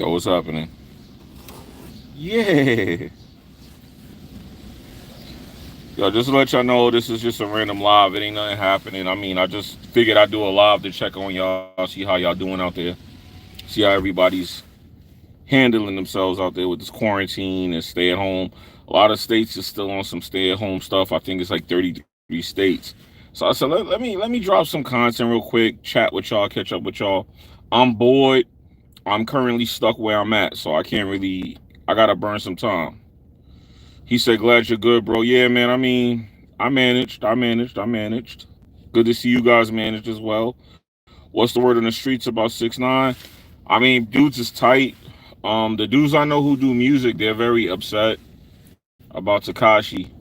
Yo, what's happening? Yeah. Yo, just to let y'all know, this is just a random live. It ain't nothing happening. I mean, I just figured I'd do a live to check on y'all, see how y'all doing out there, see how everybody's handling themselves out there with this quarantine and stay at home. A lot of states is still on some stay at home stuff. I think it's like 33 states. So I said, let me drop some content real quick, chat with y'all, catch up with y'all. I'm bored. I'm currently stuck where I'm at, so I can't really. I gotta burn some time. He said, "Glad you're good, bro." Yeah, man. I mean, I managed. Good to see you guys managed as well. What's the word on the streets about 6ix9ine? I mean, dudes is tight. The dudes I know who do music, they're very upset about Takashi.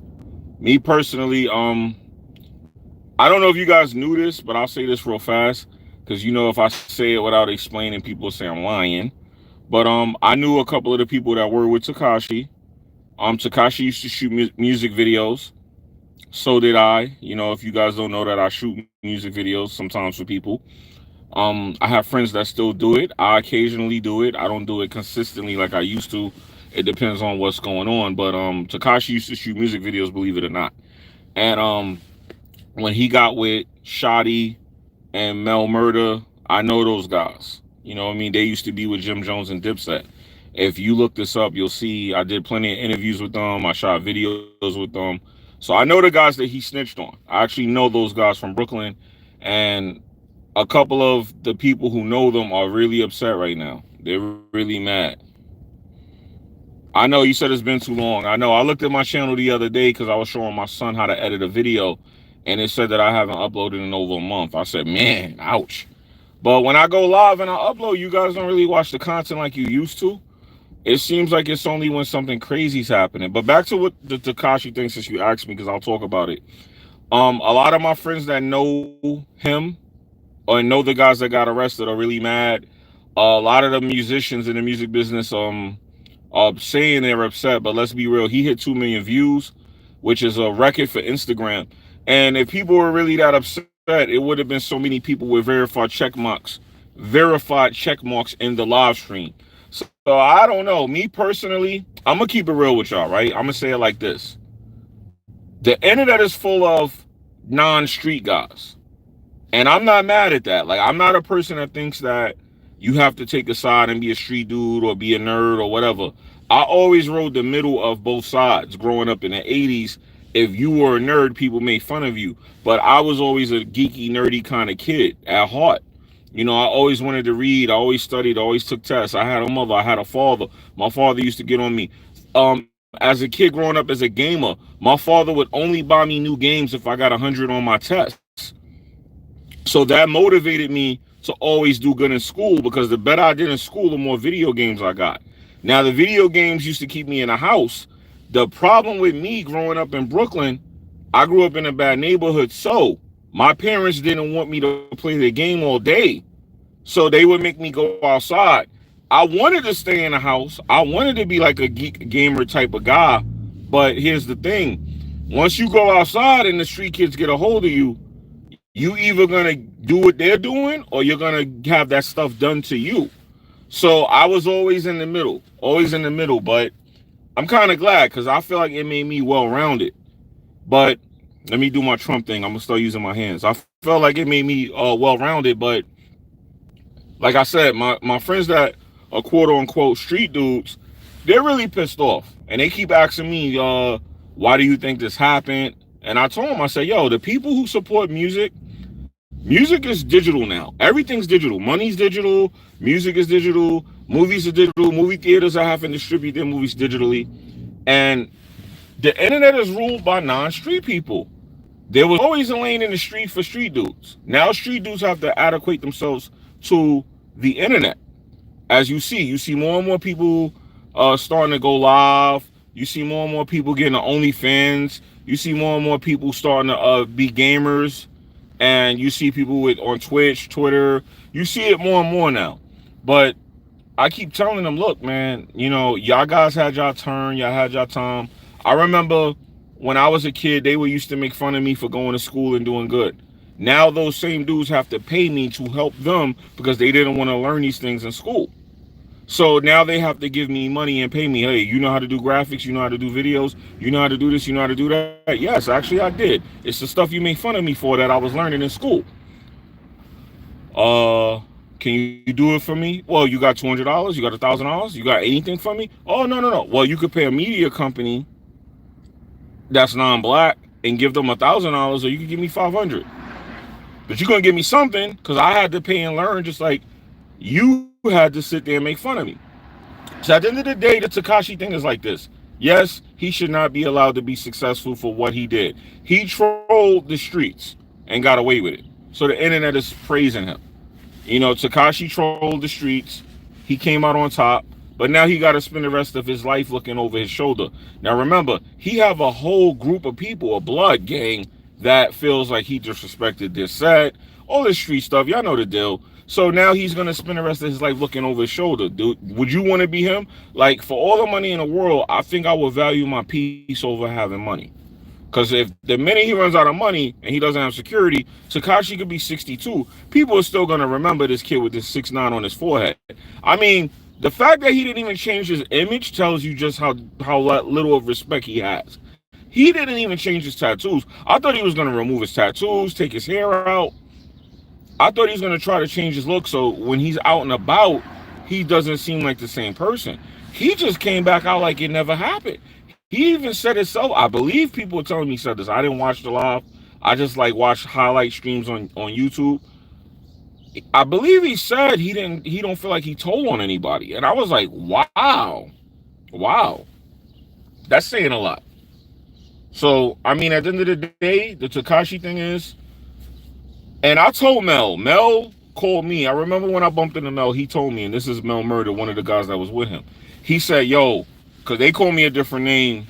Me personally, I don't know if you guys knew this, but I'll say this real fast because you know if I say it without explaining, people say I'm lying. But I knew a couple of the people that were with Takashi. Takashi used to shoot music videos. So did I. You know, if you guys don't know that I shoot music videos sometimes for people. I have friends that still do it. I occasionally do it. I don't do it consistently like I used to. It depends on what's going on. But Takashi used to shoot music videos, believe it or not. And when he got with Shotty and Mel Murder, I know those guys. You know what I mean? They used to be with Jim Jones and Dipset. If you look this up, you'll see I did plenty of interviews with them. I shot videos with them. So I know the guys that he snitched on. I actually know those guys from Brooklyn. And a couple of the people who know them are really upset right now. They're really mad. I know you said it's been too long. I know. I looked at my channel the other day because I was showing my son how to edit a video. And it said that I haven't uploaded in over a month. I said, man, ouch. But when I go live and I upload, you guys don't really watch the content like you used to. It seems like it's only when something crazy's happening. But back to what the Takashi thing, since you asked me, because I'll talk about it. A lot of my friends that know him or know the guys that got arrested are really mad. A lot of the musicians in the music business are saying they're upset. But let's be real, he hit 2 million views, which is a record for Instagram. And if people were really that upset, it would have been so many people with verified check marks in the live stream. So I don't know. Me personally, I'm gonna keep it real with y'all, right? I'm gonna say it like this: the internet is full of non-street guys, and I'm not mad at that. Like, I'm not a person that thinks that you have to take a side and be a street dude or be a nerd or whatever. I always rode the middle of both sides. Growing up in the 80s, if you were a nerd, people made fun of you. But I was always a geeky, nerdy kind of kid at heart. You know, I always wanted to read. I always studied. I always took tests. I had a mother. I had a father. My father used to get on me. As a kid growing up as a gamer, my father would only buy me new games if I got 100 on my tests. So that motivated me to always do good in school because the better I did in school, the more video games I got. Now, the video games used to keep me in the house. The problem with me growing up in Brooklyn, I grew up in a bad neighborhood, so my parents didn't want me to play the game all day. So they would make me go outside. I wanted to stay in the house. I wanted to be like a geek gamer type of guy. But here's the thing. Once you go outside and the street kids get a hold of you, you either gonna do what they're doing or you're gonna have that stuff done to you. So I was always in the middle, but I'm kind of glad because I feel like it made me well-rounded. But let me do my Trump thing. I'm gonna start using my hands. I felt like it made me well-rounded, but like I said, my friends that are quote-unquote street dudes, they're really pissed off. And they keep asking me, why do you think this happened? And I told them, I said, yo, the people who support music is digital now. Everything's digital. Money's digital. Music is digital. Movies are digital. Movie theaters are having to distribute their movies digitally. And the internet is ruled by non-street people. There was always a lane in the street for street dudes. Now street dudes have to adequate themselves to the internet. As you see more and more people starting to go live. You see more and more people getting OnlyFans. You see more and more people starting to be gamers. And you see people on Twitch, Twitter. You see it more and more now. But I keep telling them, look, man, you know, y'all guys had y'all turn. Y'all had y'all time. I remember when I was a kid, they were used to make fun of me for going to school and doing good. Now those same dudes have to pay me to help them because they didn't want to learn these things in school. So now they have to give me money and pay me. Hey, you know how to do graphics? You know how to do videos? You know how to do this? You know how to do that? Yes, actually, I did. It's the stuff you make fun of me for that I was learning in school. Uh, can you do it for me? Well, you got $200. You got $1,000. You got anything for me? Oh, no, no, no. Well, you could pay a media company that's non-black and give them $1,000, or you could give me 500. But you're gonna give me something because I had to pay and learn, just like you had to sit there and make fun of me. So at the end of the day, the Tekashi thing is like this. Yes, he should not be allowed to be successful for what he did. He trolled the streets and got away with it. So the internet is praising him. You know, Tekashi trolled the streets. He came out on top, but now he got to spend the rest of his life looking over his shoulder. Now remember, he have a whole group of people, a blood gang, that feels like he disrespected their set, all this street stuff. Y'all know the deal. So now he's going to spend the rest of his life looking over his shoulder. Dude, would you want to be him? Like, for all the money in the world, I think I would value my peace over having money. Because if the minute he runs out of money and he doesn't have security, Tekashi could be 62. People are still going to remember this kid with this 6'9" on his forehead. I mean, the fact that he didn't even change his image tells you just how little of respect he has. He didn't even change his tattoos. I thought he was going to remove his tattoos, take his hair out. I thought he was going to try to change his look so when he's out and about, he doesn't seem like the same person. He just came back out like it never happened. He even said it so. I believe people were telling me he said this. I didn't watch the live. I just like watch highlight streams on YouTube. I believe he said he don't feel like he told on anybody. And I was like, wow. Wow. That's saying a lot. So, I mean, at the end of the day, the Tekashi thing is, and I told Mel called me. I remember when I bumped into Mel, he told me, and this is Mel Murder, one of the guys that was with him. He said, yo, because they called me a different name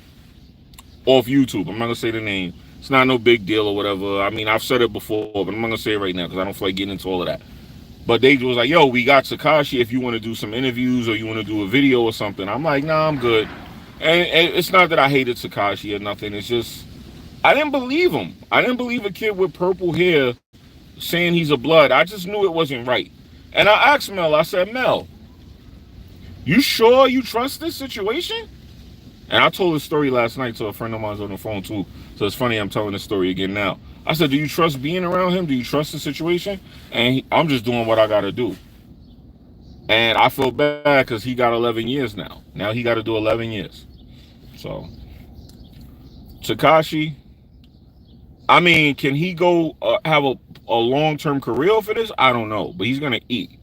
off YouTube. I'm not going to say the name. It's not no big deal or whatever. I mean, I've said it before, but I'm not going to say it right now because I don't feel like getting into all of that. But they was like, yo, we got Tekashi if you want to do some interviews or you want to do a video or something. I'm like, nah, I'm good. And it's not that I hated Tekashi or nothing. It's just, I didn't believe him. I didn't believe a kid with purple hair saying he's a blood. I just knew it wasn't right. And I asked Mel, I said, Mel, you sure you trust this situation? And I told this story last night to a friend of mine on the phone too. So it's funny I'm telling this story again now. I said, do you trust being around him? Do you trust the situation? And I'm just doing what I got to do. And I feel bad because he got 11 years now. Now he got to do 11 years. So, Tekashi, I mean, can he go have a long-term career for this? I don't know. But he's going to eat.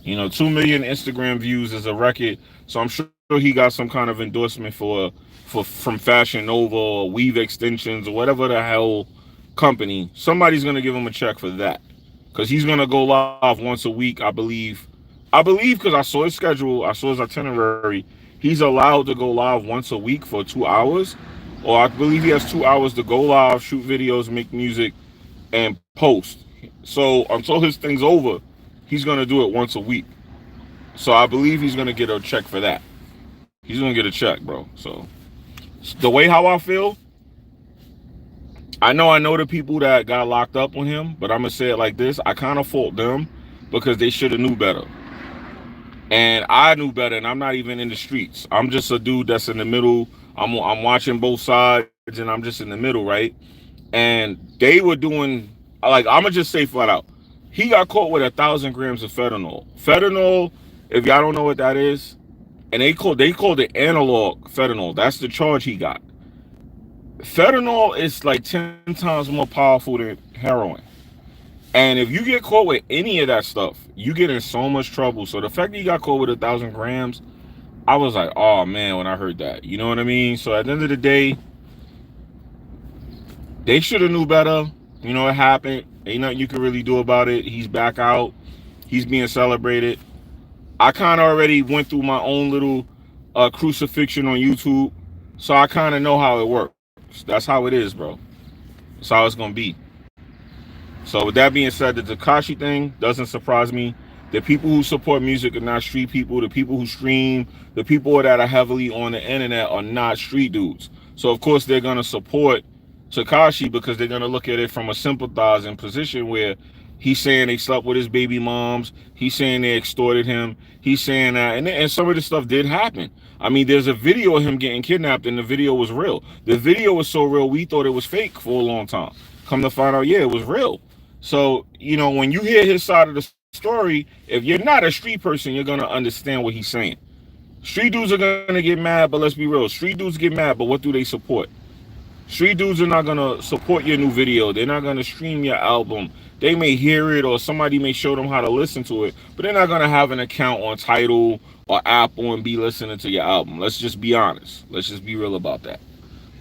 You know, 2 million Instagram views is a record. So I'm sure he got some kind of endorsement from Fashion Nova or Weave Extensions or whatever the hell company. Somebody's going to give him a check for that. Because he's going to go live once a week, I believe. I believe because I saw his schedule, I saw his itinerary. He's allowed to go live once a week for 2 hours. Or I believe he has 2 hours to go live, shoot videos, make music, and post. So until his thing's over, he's going to do it once a week. So I believe he's going to get a check for that. He's going to get a check, bro. So the way how I feel, I know the people that got locked up on him, but I'm going to say it like this. I kind of fault them because they should have knew better. And I knew better, and I'm not even in the streets. I'm just a dude that's in the middle. I'm watching both sides, and I'm just in the middle, right? And they were doing, like, I'm going to just say flat out, he got caught with 1,000 grams of fentanyl. Fentanyl, if y'all don't know what that is, and they called it analog fentanyl. That's the charge he got. Fentanyl is like 10 times more powerful than heroin. And if you get caught with any of that stuff, you get in so much trouble. So the fact that he got caught with 1,000 grams, I was like, oh man, when I heard that. You know what I mean? So at the end of the day, they should have knew better. You know, it happened. Ain't nothing you can really do about it. He's back out. He's being celebrated. I kind of already went through my own little crucifixion on YouTube. So I kind of know how it works. That's how it is, bro. That's how it's going to be. So with that being said, the Tekashi thing doesn't surprise me. The people who support music are not street people. The people who stream, the people that are heavily on the internet are not street dudes. So of course they're going to support Tekashi because they're going to look at it from a sympathizing position where He's saying they slept with his baby moms. He's saying they extorted him. He's saying that, and some of this stuff did happen. I mean, there's a video of him getting kidnapped, and the video was real. The video was so real, we thought it was fake for a long time. Come to find out, yeah, it was real. So, you know, when you hear his side of the story, if you're not a street person, you're gonna understand what he's saying. Street dudes are gonna get mad, but let's be real. Street dudes get mad, but what do they support? Street dudes are not gonna support your new video. They're not gonna stream your album. They may hear it or somebody may show them how to listen to it, but they're not gonna have an account on Tidal or Apple and be listening to your album. Let's just be honest. Let's just be real about that.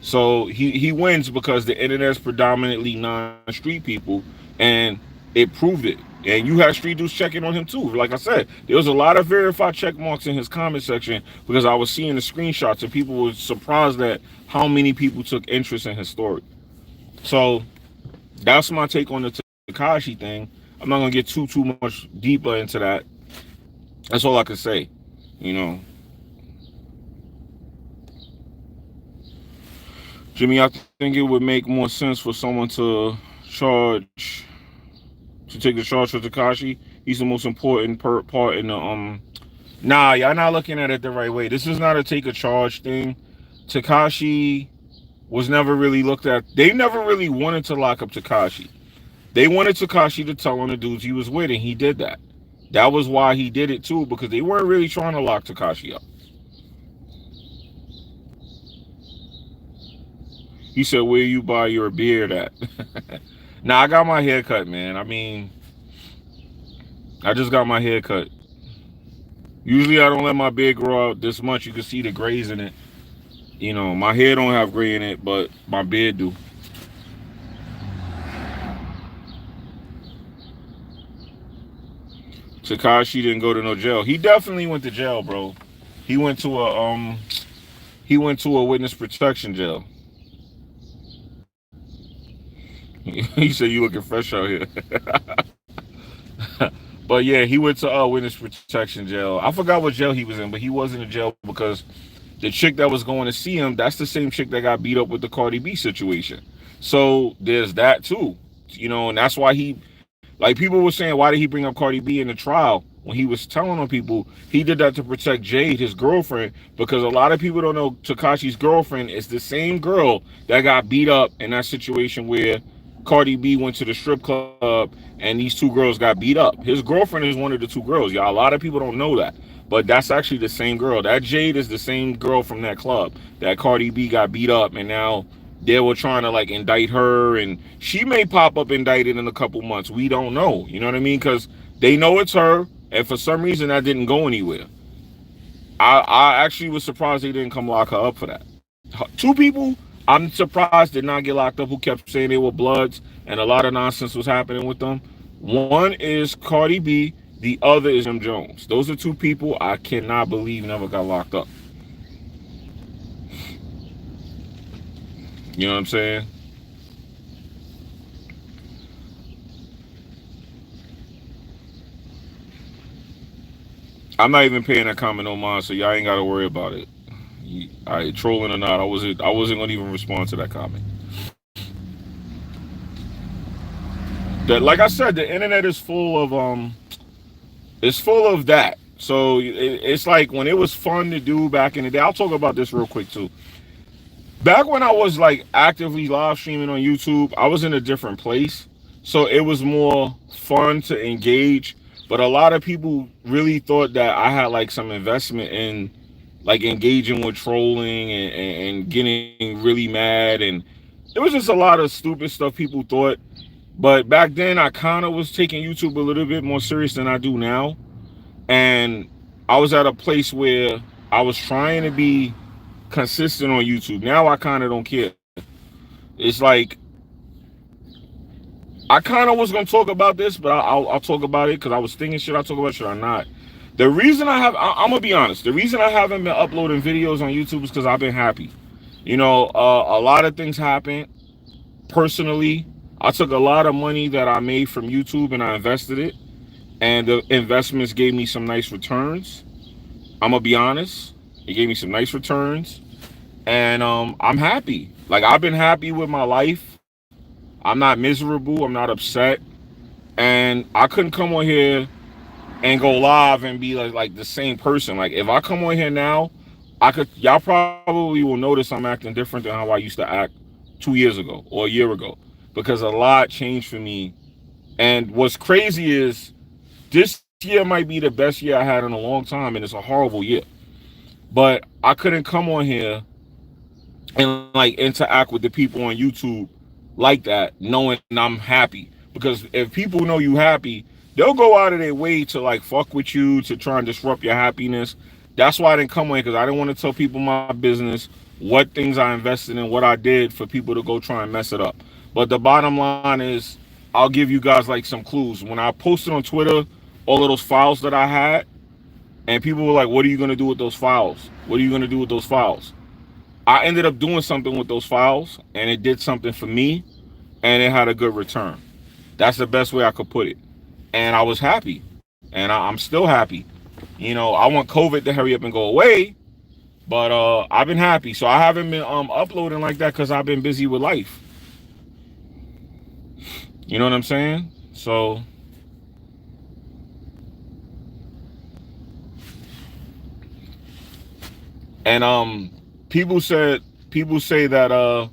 So he wins because the internet's predominantly non-street people, and it proved it. And you had street dudes checking on him too. Like I said, there was a lot of verified check marks in his comment section because I was seeing the screenshots and people were surprised at how many people took interest in his story. So that's my take on the Tekashi thing. I'm not gonna get too much deeper into that. That's all I can say. You know, Jimmy, I think it would make more sense for someone to take the charge for Tekashi. He's the most important part in the Nah, y'all not looking at it the right way. This is not a take a charge thing. Tekashi was never really looked at. They never really wanted to lock up Tekashi. They wanted Tekashi to tell on the dudes he was with, and he did that. That was why he did it too, because they weren't really trying to lock Tekashi up. He said, where you buy your beard at? Nah, I got my hair cut, man. I mean, I just got my hair cut. Usually I don't let my beard grow out this much. You can see the grays in it. You know, my hair don't have gray in it, but my beard do. Tekashi didn't go to no jail. He definitely went to jail, bro. He went to a witness protection jail. He said you looking fresh out here. But yeah, he went to witness protection jail. I forgot what jail he was in, but he was in a jail because the chick that was going to see him, that's the same chick that got beat up with the Cardi B situation. So there's that too. You know, and that's why he, like, people were saying, why did he bring up Cardi B in the trial? When he was telling on people, he did that to protect Jade, his girlfriend, because a lot of people don't know Tekashi's girlfriend is the same girl that got beat up in that situation where Cardi B went to the strip club and these two girls got beat up. His girlfriend is one of the two girls, y'all. A lot of people don't know that, but that's actually the same girl. That Jade is the same girl from that club that Cardi B got beat up, and now they were trying to like indict her, and she may pop up indicted in a couple months. We don't know. You know what I mean? Because they know it's her, and for some reason that didn't go anywhere. I actually was surprised they didn't come lock her up for that. Two people I'm surprised did not get locked up who kept saying they were Bloods and a lot of nonsense was happening with them. One is Cardi B, the other is Jim Jones. Those are two people I cannot believe never got locked up. You know what I'm saying? I'm not even paying that comment no mind, so y'all ain't got to worry about it. I trolling or not, I wasn't gonna even respond to that comment. That, like I said, the internet is full of it's full of that. So it's like when it was fun to do back in the day. I'll talk about this real quick too. Back when I was like actively live streaming on YouTube, I was in a different place. So it was more fun to engage. But a lot of people really thought that I had like some investment in like engaging with trolling and getting really mad. And it was just a lot of stupid stuff people thought. But back then I kind of was taking YouTube a little bit more serious than I do now. And I was at a place where I was trying to be consistent on YouTube. Now I kind of don't care. It's like I kind of was gonna talk about this, but I'll talk about it because I was thinking, should I talk about it, should I not? The reason I'm gonna be honest. The reason I haven't been uploading videos on YouTube is because I've been happy. You know, a lot of things happened personally. I took a lot of money that I made from YouTube and I invested it, and the investments gave me some nice returns. I'm gonna be honest. It gave me some nice returns, and I'm happy. Like, I've been happy with my life. I'm not miserable. I'm not upset. And I couldn't come on here and go live and be like the same person. Like if I come on here now, y'all probably will notice I'm acting different than how I used to act 2 years ago or a year ago, because a lot changed for me. And what's crazy is this year might be the best year I had in a long time, and it's a horrible year. But I couldn't come on here and like interact with the people on YouTube like that, knowing I'm happy. Because if people know you happy, they'll go out of their way to like fuck with you, to try and disrupt your happiness. That's why I didn't come on, because I didn't want to tell people my business, what things I invested in, what I did for people to go try and mess it up. But the bottom line is, I'll give you guys like some clues. When I posted on Twitter all of those files that I had, and people were like, what are you going to do with those files? What are you going to do with those files? I ended up doing something with those files, and it did something for me, and it had a good return. That's the best way I could put it. And I was happy, and I'm still happy. You know, I want COVID to hurry up and go away, but I've been happy. So I haven't been uploading like that because I've been busy with life. You know what I'm saying? So and people say that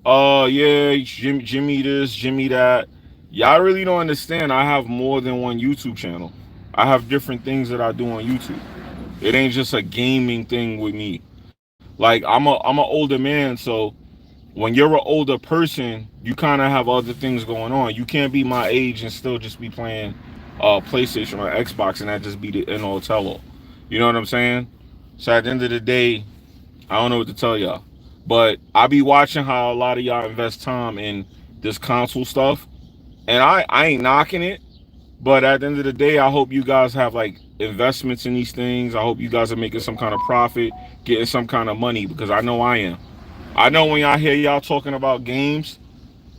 yeah, Jimmy this, Jimmy that. Y'all really don't understand. I have more than one YouTube channel. I have different things that I do on YouTube. It ain't just a gaming thing with me. Like I'm an older man, so when you're an older person, you kind of have other things going on. You can't be my age and still just be playing PlayStation or Xbox, and that just be the end all tell all. You know what I'm saying? So at the end of the day, I don't know what to tell y'all. But I be watching how a lot of y'all invest time in this console stuff. And I ain't knocking it. But at the end of the day, I hope you guys have like investments in these things. I hope you guys are making some kind of profit, getting some kind of money, because I know I am. I know when y'all hear y'all talking about games,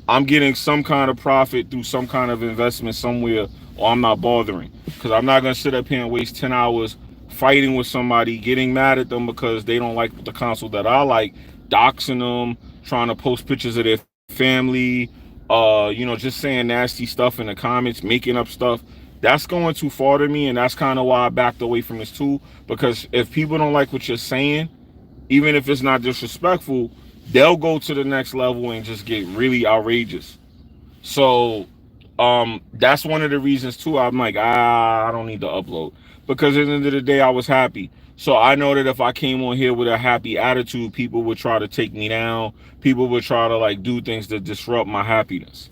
I'm getting some kind of profit through some kind of investment somewhere, or I'm not bothering. Because I'm not going to sit up here and waste 10 hours fighting with somebody, getting mad at them because they don't like the console that I like, doxing them, trying to post pictures of their family, you know, just saying nasty stuff in the comments, making up stuff. That's going too far to me, and that's kind of why I backed away from this too. Because if people don't like what you're saying, even if it's not disrespectful, they'll go to the next level and just get really outrageous. So that's one of the reasons too. I'm like, I don't need to upload, because at the end of the day, I was happy. So I know that if I came on here with a happy attitude, people would try to take me down. People would try to like do things to disrupt my happiness.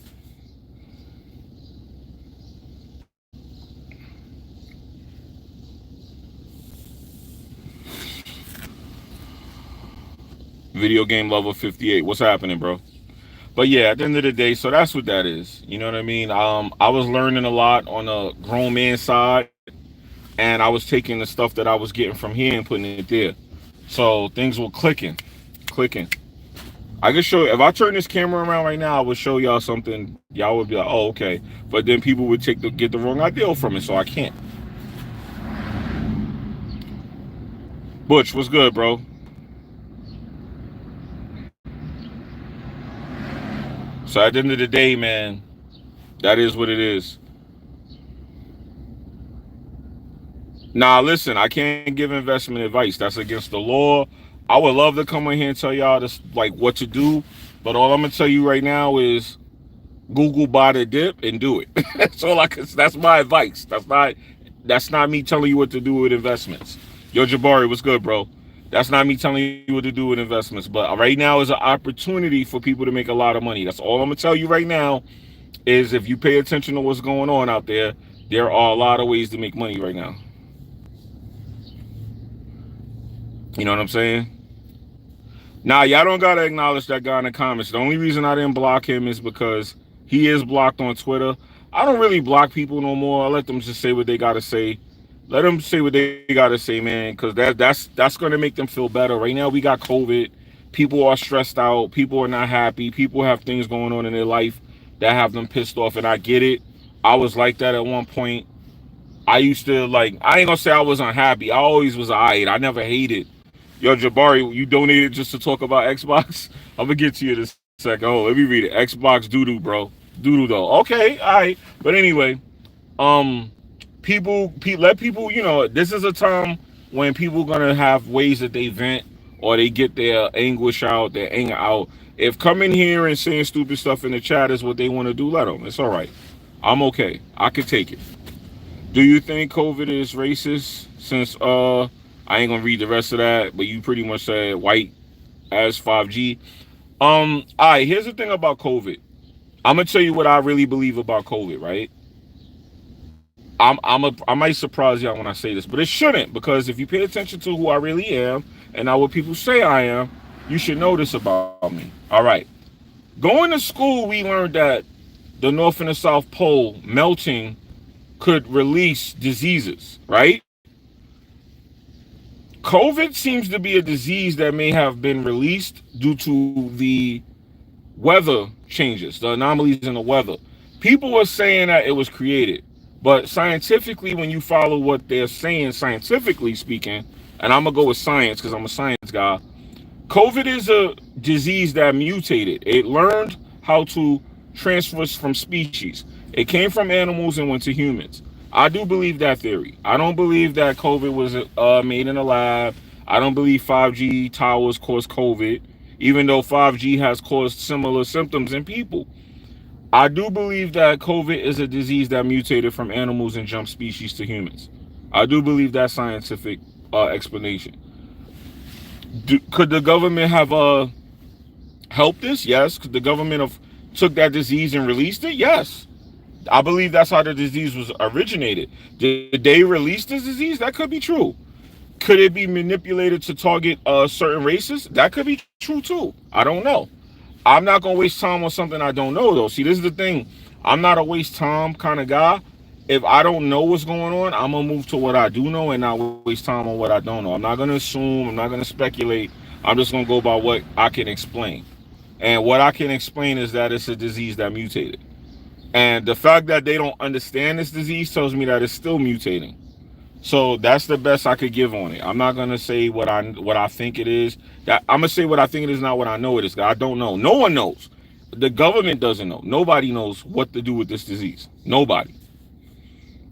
Video game lover 58. What's happening, bro? But yeah, at the end of the day, so that's what that is. You know what I mean? I was learning a lot on a grown man side, and I was taking the stuff that I was getting from here and putting it there. So things were clicking. I could show, if I turn this camera around right now, I would show y'all something. Y'all would be like, oh, okay. But then people would get the wrong idea from it, so I can't. Butch, what's good, bro? So at the end of the day, man, that is what it is. Nah, listen, I can't give investment advice. That's against the law. I would love to come in here and tell y'all this, like what to do, but all I'm gonna tell you right now is Google buy the dip and do it. That's all I can. That's my advice. That's not me telling you what to do with investments. Yo, Jabari, what's good, bro? That's not me telling you what to do with investments. But right now is an opportunity for people to make a lot of money. That's all I'm gonna tell you right now. Is if you pay attention to what's going on out there are a lot of ways to make money right now. You know what I'm saying? Now, y'all don't gotta acknowledge that guy in the comments. The only reason I didn't block him is because he is blocked on Twitter. I don't really block people no more. I let them just say what they gotta say. Let them say what they gotta say, man, because that's gonna make them feel better. Right now, we got COVID. People are stressed out. People are not happy. People have things going on in their life that have them pissed off, and I get it. I was like that at one point. I used to like. I ain't gonna say I was unhappy. I always was alright. I never hated. Yo, Jabari, you donated just to talk about Xbox? I'm gonna get to you in a second. Oh, let me read it. Xbox doo-doo, bro. Doodle though. Okay, all right. But anyway, um, let people. This is a time when people gonna have ways that they vent or they get their anguish out, their anger out. If coming here and saying stupid stuff in the chat is what they want to do, let them. It's all right. I'm okay. I could take it. Do you think COVID is racist? Since I ain't gonna read the rest of that, but you pretty much said white as 5G. All right. Here's the thing about COVID. I'm gonna tell you what I really believe about COVID. Right. I might surprise y'all when I say this, but it shouldn't, because if you pay attention to who I really am and not what people say I am, you should know this about me. All right. Going to school, we learned that the North and the South Pole melting could release diseases, right? COVID seems to be a disease that may have been released due to the weather changes, the anomalies in the weather. People are saying that it was created, but scientifically, when you follow what they're saying, scientifically speaking, and I'm gonna go with science because I'm a science guy, COVID is a disease that mutated. It learned how to transfer from species. It came from animals and went to humans. I do believe that theory. I don't believe that COVID was made in a lab. I don't believe 5G towers caused COVID, even though 5G has caused similar symptoms in people. I do believe that COVID is a disease that mutated from animals and jumped species to humans. I do believe that scientific explanation. Could the government have helped this? Yes. Could the government have took that disease and released it? Yes. I believe that's how the disease was originated. Did they release this disease? That could be true. Could it be manipulated to target certain races? That could be true too. I don't know. I'm not gonna waste time on something I don't know though. See, this is the thing. I'm not a waste time kind of guy. If I don't know what's going on, I'm gonna move to what I do know and not waste time on what I don't know. I'm not gonna assume. I'm not gonna speculate. I'm just gonna go by what I can explain. And what I can explain is that it's a disease that mutated. And the fact that they don't understand this disease tells me that it's still mutating. So that's the best I could give on it. I'm not gonna say what I think it is. That I'm gonna say what I think it is, not what I know it is. I don't know. No one knows. The government doesn't know. Nobody knows what to do with this disease. Nobody.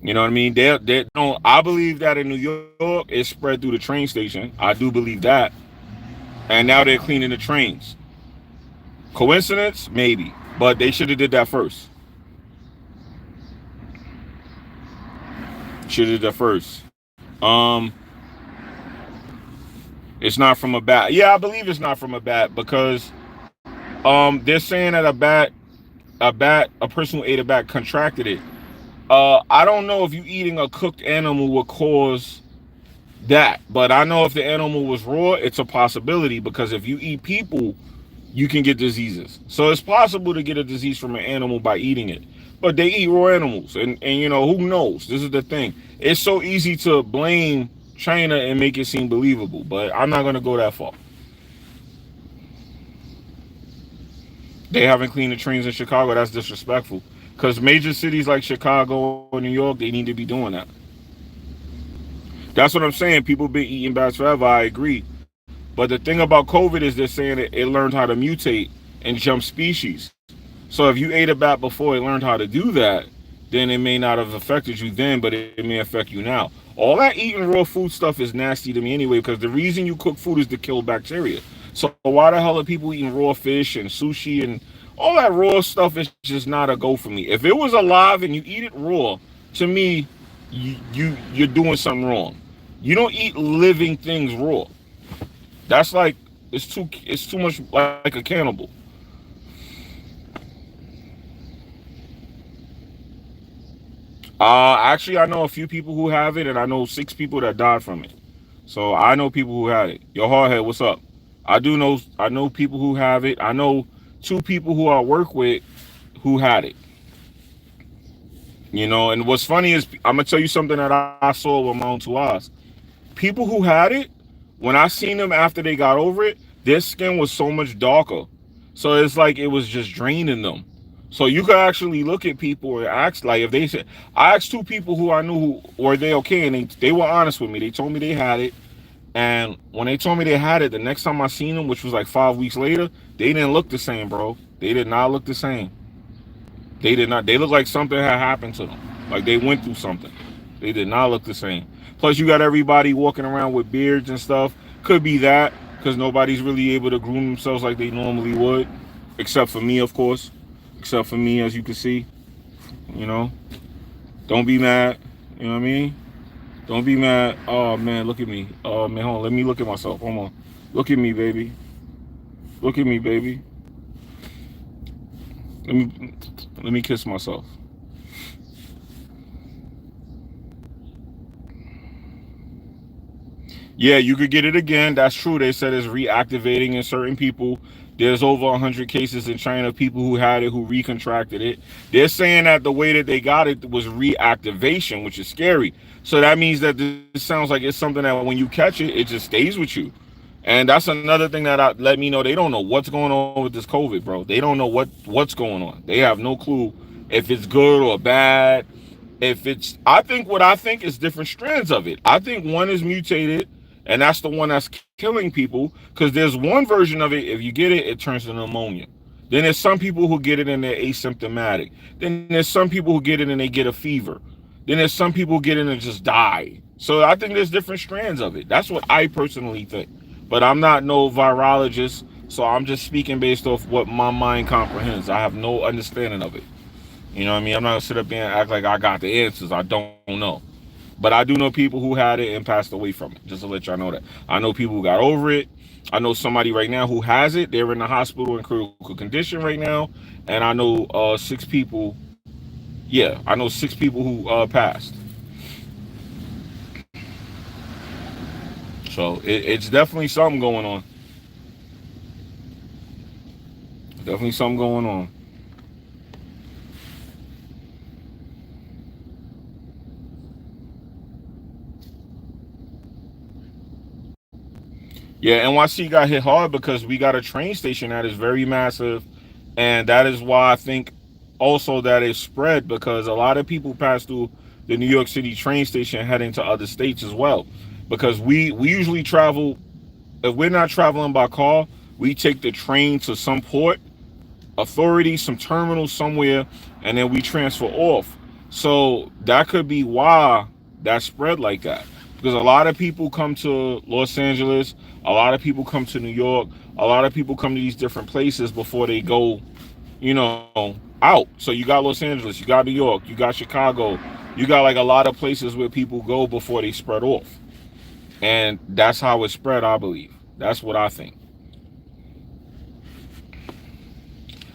You know what I mean? They don't. I believe that in New York it spread through the train station. I do believe that. And now they're cleaning the trains. Coincidence? Maybe. But they should have did that first. Should have did that first. Um, it's not from a bat. Yeah, I believe it's not from a bat because they're saying that a person who ate a bat contracted it. I don't know if you eating a cooked animal would cause that, but I know if the animal was raw, it's a possibility because if you eat people, you can get diseases. So it's possible to get a disease from an animal by eating it. But they eat raw animals, and who knows? This is the thing. It's so easy to blame China and make it seem believable, but I'm not going to go that far. They haven't cleaned the trains in Chicago. That's disrespectful. Because major cities like Chicago or New York, they need to be doing that. That's what I'm saying. People been eating bats forever. I agree. But the thing about COVID is they're saying it learned how to mutate and jump species. So if you ate a bat before it learned how to do that, then it may not have affected you then, but it may affect you now. All that eating raw food stuff is nasty to me anyway, because the reason you cook food is to kill bacteria. So why the hell are people eating raw fish and sushi and all that raw stuff? Is just not a go for me. If it was alive and you eat it raw, to me, you're doing something wrong. You don't eat living things raw. That's like it's too much like a cannibal. Actually, I know a few people who have it, and I know 6 people that died from it. So I know people who had it. Your hardhead, what's up? I know people who have it. I know 2 people who I work with who had it. And what's funny is I'm gonna tell you something that I saw with my own 2 eyes. People who had it, when I seen them after they got over it, their skin was so much darker. So it's like it was just draining them. So you could actually look at people and ask, like, if they said, I asked 2 people who I knew who were they okay, and they were honest with me. They told me they had it, and when they told me they had it, the next time I seen them, which was like 5 weeks later, they didn't look the same, bro. They did not look the same. They did not. They look like something had happened to them. Like they went through something. They did not look the same. Plus, you got everybody walking around with beards and stuff. Could be that because nobody's really able to groom themselves like they normally would, except for me, of course. Except for me, as you can see. You know. Don't be mad. You know what I mean? Don't be mad. Oh man, look at me. Oh man, hold on. Let me look at myself. Hold on. Look at me, baby. Look at me, baby. Let me kiss myself. Yeah, you could get it again. That's true. They said it's reactivating in certain people. There's over 100 cases in China, people who had it, who recontracted it. They're saying that the way that they got it was reactivation, which is scary. So that means that this sounds like it's something that when you catch it, it just stays with you. And that's another thing that let me know they don't know what's going on with this COVID, bro. They don't know what's going on. They have no clue if it's good or bad. If it's, what I think is different strands of it. I think one is mutated, and that's the one that's killing people, because there's one version of it, if you get it, it turns to pneumonia. Then there's some people who get it and they're asymptomatic. Then there's some people who get it and they get a fever. Then there's some people who get it and just die. So I think there's different strands of it. That's what I personally think. But I'm not no virologist, so I'm just speaking based off what my mind comprehends. I have no understanding of it. You know what I mean? I'm not gonna sit up there and act like I got the answers. I don't know. But I do know people who had it and passed away from it, just to let y'all know that. I know people who got over it. I know somebody right now who has it. They're in the hospital in critical condition right now. And I know 6 people. Yeah, I know 6 people who passed. So it's definitely something going on. Definitely something going on. Yeah, NYC got hit hard because we got a train station that is very massive. And that is why I think also that it spread, because a lot of people pass through the New York City train station heading to other states as well. Because we usually travel, if we're not traveling by car, we take the train to some port, authority, some terminal somewhere, and then we transfer off. So that could be why that spread like that. Because a lot of people come to Los Angeles, a lot of people come to New York, a lot of people come to these different places before they go, you know, out. So you got Los Angeles, you got New York, you got Chicago, you got like a lot of places where people go before they spread off. And that's how it spread, I believe. That's what I think.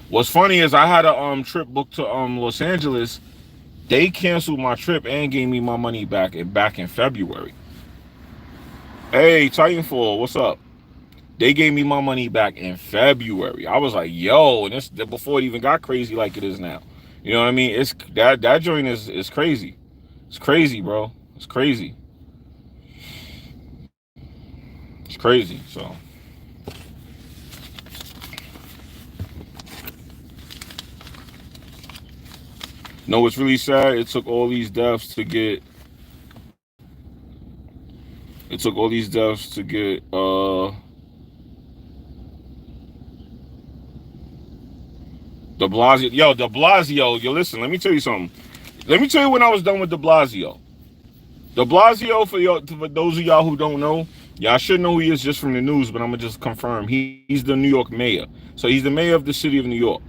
What's funny is I had a trip booked to Los Angeles. They canceled my trip and gave me my money back in February. Hey, Titanfall, what's up? They gave me my money back in February. I was like, yo, and this before it even got crazy like it is now. You know what I mean? It's that joint is crazy. It's crazy, bro. It's crazy. It's crazy. So no, it's really sad. It took all these deaths to get De Blasio. Yo, De Blasio, yo, listen, let me tell you something. Let me tell you when I was done with De Blasio. De Blasio, for those of y'all who don't know, y'all should know who he is just from the news, but I'm going to just confirm. He's the New York mayor. So he's the mayor of the city of New York.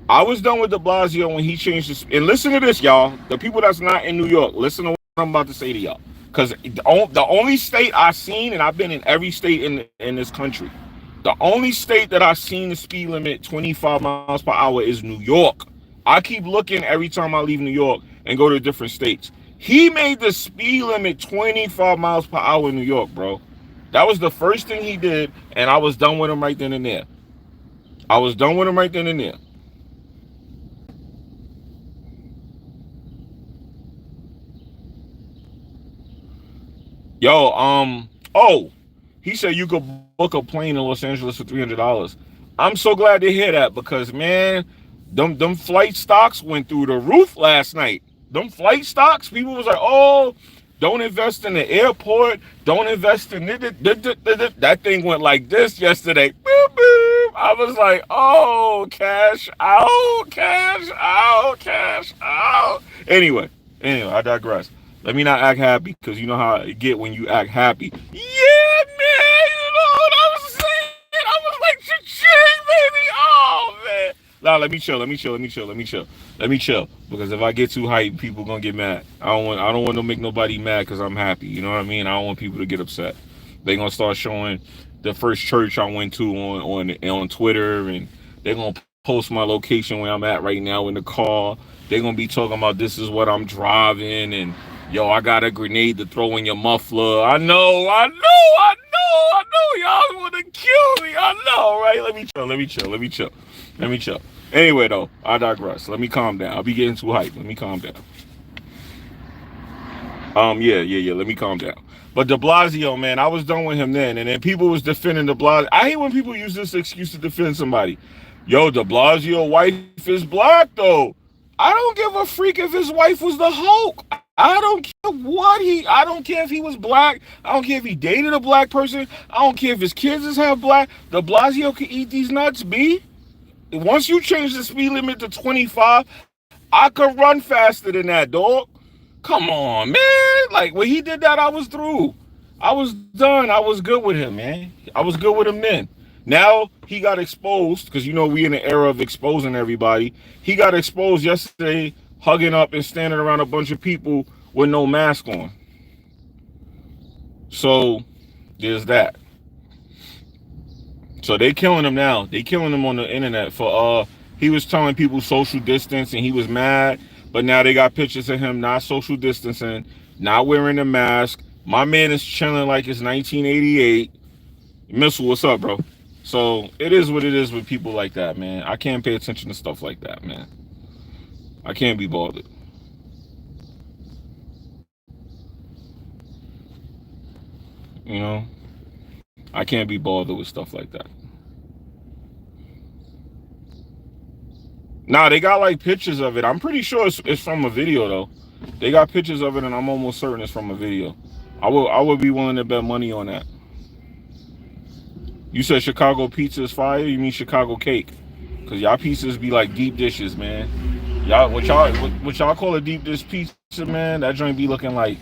I was done with De Blasio when he changed this. And listen to this, y'all. The people that's not in New York, listen to what I'm about to say to y'all. Because the only state I've seen, and I've been in every state in this country, the only state that I've seen the speed limit 25 miles per hour is New York. I keep looking every time I leave New York and go to different states. He made the speed limit 25 miles per hour in New York, bro. That was the first thing he did, and I was done with him right then and there. I was done with him right then and there. Yo, oh, he said you could book a plane in Los Angeles for $300. I'm so glad to hear that, because man, them flight stocks went through the roof last night. Them flight stocks, people was like, oh, don't invest in the airport, don't invest in it. That thing went like this yesterday. Boop, boop. I was like, oh, cash out, cash out, cash out. Anyway, I digress. Let me not act happy because you know how it get when you act happy. Yeah, man, you know what I was saying? I was like, cha-ching, baby. Oh, man. Nah, let me chill. Because if I get too hyped, people gonna get mad. I don't want to make nobody mad because I'm happy. You know what I mean? I don't want people to get upset. They gonna start showing the first church I went to on Twitter, and they're gonna post my location where I'm at right now in the car. They're gonna be talking about this is what I'm driving, and yo, I got a grenade to throw in your muffler. I know, y'all wanna kill me. I know, right? Let me chill. Anyway, though, I digress. Let me calm down. I'll be getting too hyped. Let me calm down. Yeah. Let me calm down. But De Blasio, man, I was done with him then, and then people was defending De Blasio. I hate when people use this excuse to defend somebody. Yo, De Blasio wife is black though. I don't give a freak if his wife was the Hulk. I don't care what he. I don't care if he was black. I don't care if he dated a black person. I don't care if his kids is half black. De Blasio can eat these nuts, B. Once you change the speed limit to 25, I could run faster than that, dog. Come on, man. Like, when he did that, I was through. I was done. I was good with him, man. I was good with him then. Now, he got exposed, because, you know, we in the era of exposing everybody. He got exposed yesterday, hugging up and standing around a bunch of people with no mask on. So, there's that. So, they killing him now. They killing him on the internet for, he was telling people social distance, and he was mad. But now they got pictures of him not social distancing, not wearing a mask. My man is chilling like it's 1988. Missile, what's up, bro? So it is what it is with people like that, man. I can't pay attention to stuff like that, man. I can't be bothered. You know? I can't be bothered with stuff like that. Nah, they got like pictures of it. I'm pretty sure it's from a video though. They got pictures of it, and I'm almost certain it's from a video. I would be willing to bet money on that. You said Chicago pizza is fire. You mean Chicago cake? Cause y'all pizzas be like deep dishes, man. Y'all what y'all call a deep dish pizza, man? That joint be looking like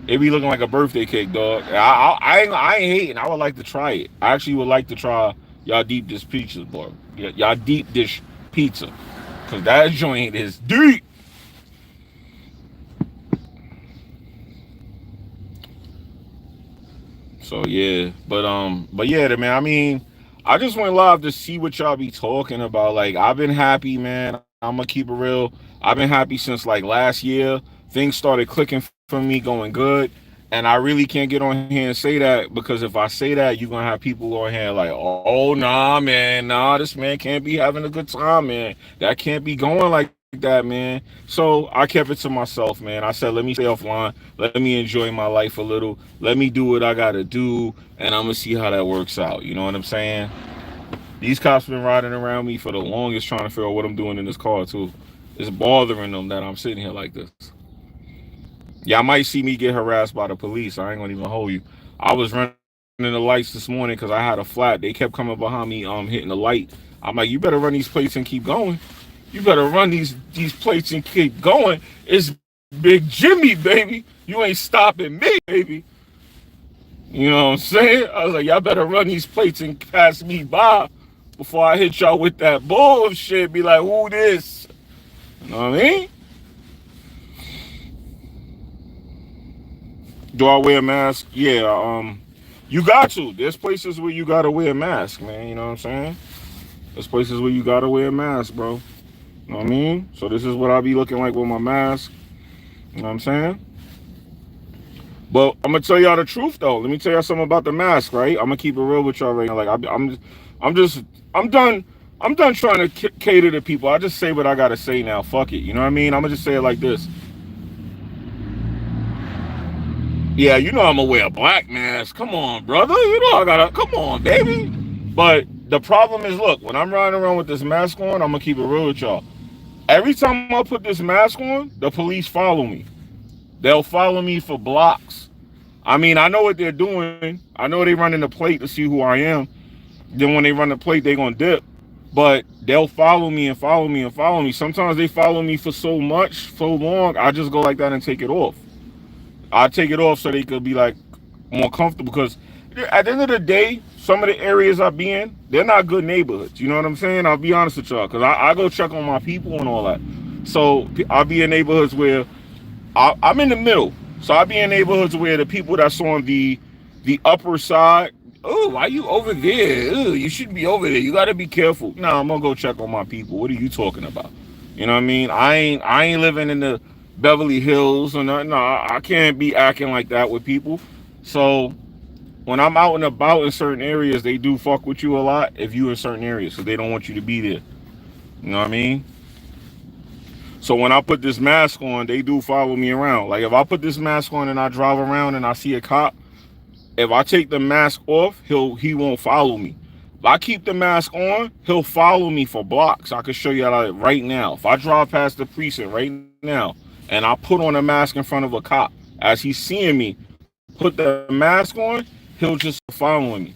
it be looking like a birthday cake, dog. I ain't hating. I would like to try it. I actually would like to try y'all deep dish pizzas, boy. Y'all deep dish pizza, cause that joint is deep. So yeah, but yeah, man. I mean, I just went live to see what y'all be talking about. Like, I've been happy, man. I'm gonna keep it real. I've been happy since like last year. Things started clicking for me, going good. And I really can't get on here and say that, because if I say that, you're gonna have people on here like, oh nah, man, nah, this man can't be having a good time, man. That can't be going like that, man. So I kept it to myself, man. I said, let me stay offline, let me enjoy my life a little, let me do what I gotta do, and I'm gonna see how that works out. You know what I'm saying? These cops been riding around me for the longest, trying to figure out what I'm doing in this car too. It's bothering them that I'm sitting here like this. Y'all might see me get harassed by the police. I ain't gonna even hold you. I was running the lights this morning because I had a flat. They kept coming behind me, hitting the light. I'm like, you better run these plates and keep going. You better run these plates and keep going. It's Big Jimmy, baby. You ain't stopping me, baby. You know what I'm saying? I was like, y'all better run these plates and pass me by before I hit y'all with that bullshit. Be like, who this? You know what I mean? Do I wear a mask? Yeah, you got to. There's places where you gotta wear a mask, man. You know what I'm saying? There's places where you gotta wear a mask, bro. You know what I mean? So this is what I be looking like with my mask. You know what I'm saying? But I'm gonna tell y'all the truth though. Let me tell y'all something about the mask, right? I'm gonna keep it real with y'all right now. Like I'm done. I'm done trying to cater to people. I just say what I gotta say now. Fuck it. You know what I mean? I'm gonna just say it like this. Yeah, you know I'm gonna wear a black mask. Come on, brother. You know I gotta. Come on, baby. But the problem is, look, when I'm riding around with this mask on, I'm gonna keep it real with y'all. Every time I put this mask on, the police follow me. They'll follow me for blocks. I mean, I know what they're doing. I know they running the plate to see who I am. Then when they run the plate, they gonna dip. But they'll follow me and follow me and follow me. Sometimes they follow me for so long, I just go like that and take it off. I take it off so they could be like more comfortable, because at the end of the day, some of the areas I be in, they're not good neighborhoods. You know what I'm saying? I'll be honest with y'all, because I go check on my people and all that. So I'll be in neighborhoods where I'm in the middle. So I'll be in neighborhoods where the people that's on the upper side, oh, why you over there? Ooh, you shouldn't be over there. You got to be careful. Nah, I'm going to go check on my people. What are you talking about? You know what I mean? I ain't living in the Beverly Hills or nothing. No, I can't be acting like that with people. So when I'm out and about in certain areas, they do fuck with you a lot if you in certain areas, so they don't want you to be there. You know what I mean? So when I put this mask on, they do follow me around. Like if I put this mask on and I drive around and I see a cop, if I take the mask off, he won't follow me. If I keep the mask on, he'll follow me for blocks. I can show you that right now. If I drive past the precinct right now and I put on a mask in front of a cop, as he's seeing me put the mask on, he'll just following me.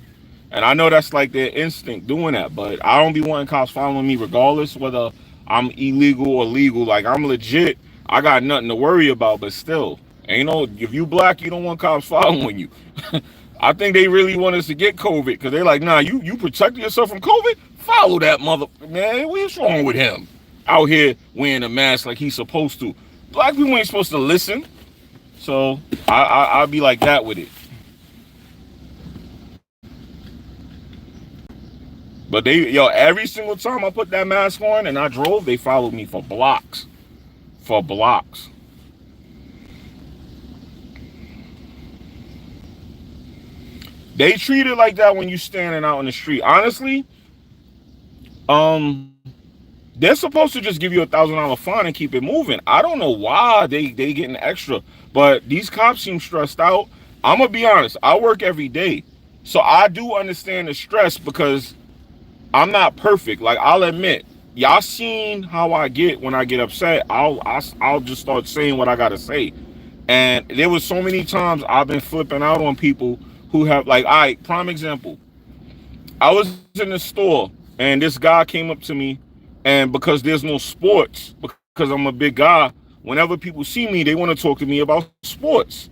And I know that's like their instinct doing that, but I don't be wanting cops following me regardless whether I'm illegal or legal. Like I'm legit. I got nothing to worry about, but still, ain't no, if you black, you don't want cops following you. I think they really want us to get COVID, because they're like, nah, you protected yourself from COVID? Follow that mother, man. What's wrong with him? Out here wearing a mask like he's supposed to. Black people ain't supposed to listen. So I'll be like that with it. But every single time I put that mask on and I drove, they followed me for blocks. For blocks. They treat it like that when you standing out in the street. Honestly, they're supposed to just give you $1,000 fine and keep it moving. I don't know why they getting extra, but these cops seem stressed out. I'm gonna be honest. I work every day, so I do understand the stress, because I'm not perfect. Like I'll admit, y'all seen how I get when I get upset. I'll just start saying what I gotta say, and there was so many times I've been flipping out on people who have, like, all right, prime example. I was in the store and this guy came up to me, and because there's no sports, because I'm a big guy, whenever people see me, they want to talk to me about sports.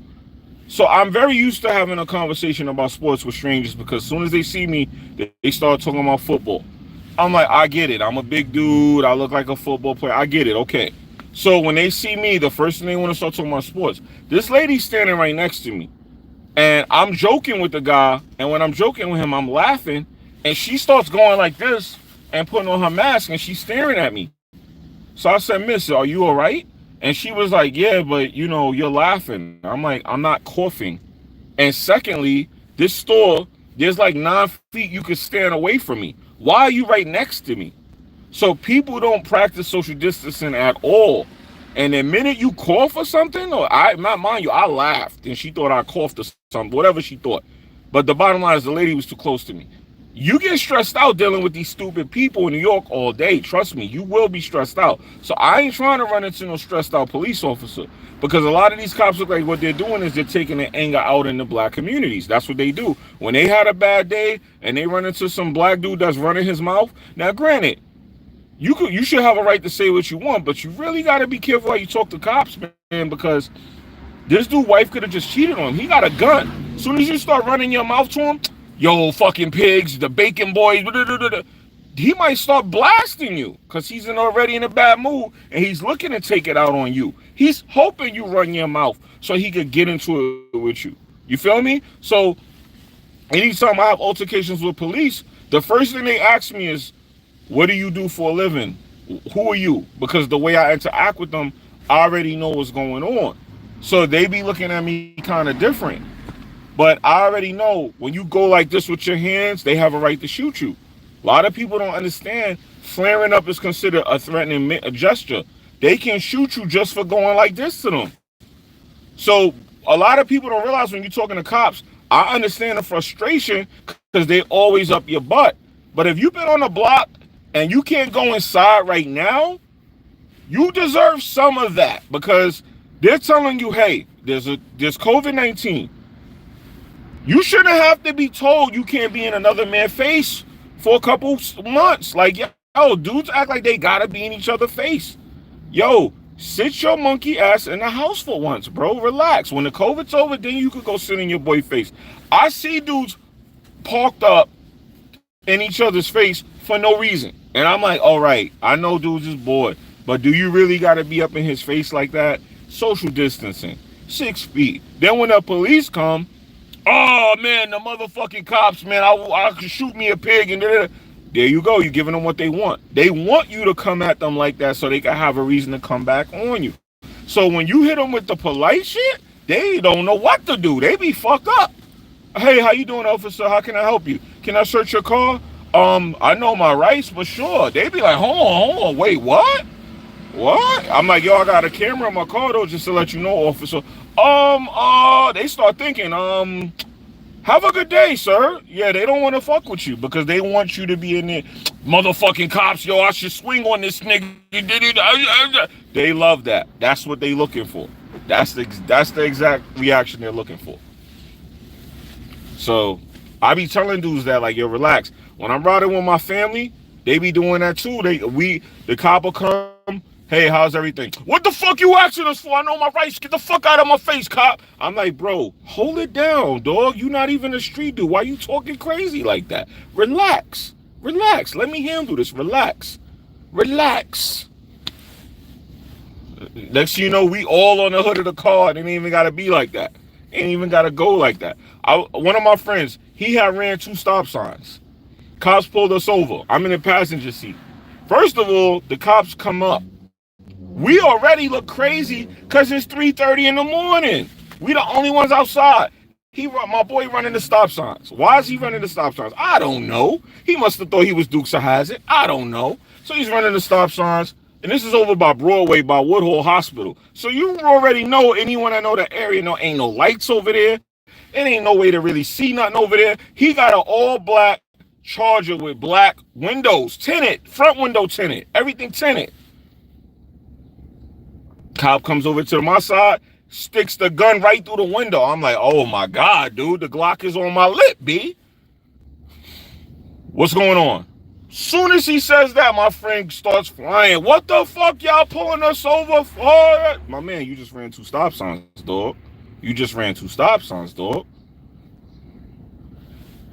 So I'm very used to having a conversation about sports with strangers, because as soon as they see me, they start talking about football. I'm like, I get it. I'm a big dude. I look like a football player. I get it. Okay. So when they see me, the first thing they want to start talking about sports. This lady's standing right next to me, and I'm joking with the guy, and when I'm joking with him, I'm laughing, and she starts going like this and putting on her mask, and she's staring at me. So I said, Miss, are you all right? And she was like, yeah, but you know, you're laughing. I'm like, I'm not coughing. And secondly, this store, there's like 9 feet you could stand away from me. Why are you right next to me? So people don't practice social distancing at all. And the minute you cough or something, or mind you, I laughed and she thought I coughed or something, whatever she thought. But the bottom line is the lady was too close to me. You get stressed out dealing with these stupid people in New York all day. Trust me, you will be stressed out. So I ain't trying to run into no stressed out police officer, because a lot of these cops look like what they're doing is they're taking their anger out in the black communities. That's what they do. When they had a bad day and they run into some black dude that's running his mouth. Now, granted, you should have a right to say what you want, but you really got to be careful how you talk to cops, man, because this dude's wife could have just cheated on him. He got a gun. As soon as you start running your mouth to him, yo, fucking pigs, the bacon boys, he might start blasting you because he's already in a bad mood and he's looking to take it out on you. He's hoping you run your mouth so he could get into it with you. You feel me? So anytime I have altercations with police, the first thing they ask me is, what do you do for a living? Who are you? Because the way I interact with them, I already know what's going on. So they be looking at me kind of different. But I already know when you go like this with your hands, they have a right to shoot you. A lot of people don't understand flaring up is considered a threatening gesture. They can shoot you just for going like this to them. So a lot of people don't realize when you're talking to cops, I understand the frustration because they always up your butt. But if you've been on the block and you can't go inside right now, you deserve some of that, because they're telling you, hey, there's COVID-19. You shouldn't have to be told you can't be in another man's face for a couple months. Like, yo, dudes act like they gotta be in each other's face. Yo, sit your monkey ass in the house for once, bro. Relax. When the COVID's over, then you could go sit in your boy's face. I see dudes parked up in each other's face for no reason. And I'm like, all right, I know dudes is bored, but do you really got to be up in his face like that? Social distancing, 6 feet. Then when the police come, oh man, the motherfucking cops, man, I could shoot me a pig and there you go. You're giving them what they want. They want you to come at them like that so they can have a reason to come back on you. So when you hit them with the polite shit, they don't know what to do. They be fucked up. Hey, how you doing, officer? How can I help you? Can I search your car? I know my rights, but sure. They be like, hold on, wait, what? What? I'm like, yo, I got a camera in my car though, just to let you know, officer. They start thinking, have a good day, sir. Yeah, they don't want to fuck with you because they want you to be in there. Motherfucking cops, yo, I should swing on this nigga. They love that. That's what they looking for. That's the exact reaction they're looking for. So I be telling dudes that, like, yo, relax. When I'm riding with my family, they be doing that too. The cop will come. Hey, how's everything? What the fuck you asking us for? I know my rights. Get the fuck out of my face, cop. I'm like, bro, hold it down, dog. You not even a street dude. Why you talking crazy like that? Relax. Relax. Let me handle this. Relax. Relax. Next thing you know, we all on the hood of the car. It ain't even got to be like that. Ain't even got to go like that. One of my friends, he had ran 2 stop signs. Cops pulled us over. I'm in the passenger seat. First of all, the cops come up. We already look crazy because it's 3:30 in the morning. We the only ones outside. My boy running the stop signs. Why is he running the stop signs? I don't know. He must have thought he was Dukes of Hazzard. I don't know. So he's running the stop signs. And this is over by Broadway, by Woodhull Hospital. So you already know, anyone that know the area, know ain't no lights over there. It ain't no way to really see nothing over there. He got an all-black Charger with black windows, tinted, front window tinted, everything tinted. Cop comes over to my side, sticks the gun right through the window. I'm like, oh my God, dude, the Glock is on my lip, B. What's going on? Soon as he says that, my friend starts flying. What the fuck y'all pulling us over for? My man, you just ran 2 stop signs, dog. You just ran 2 stop signs, dog.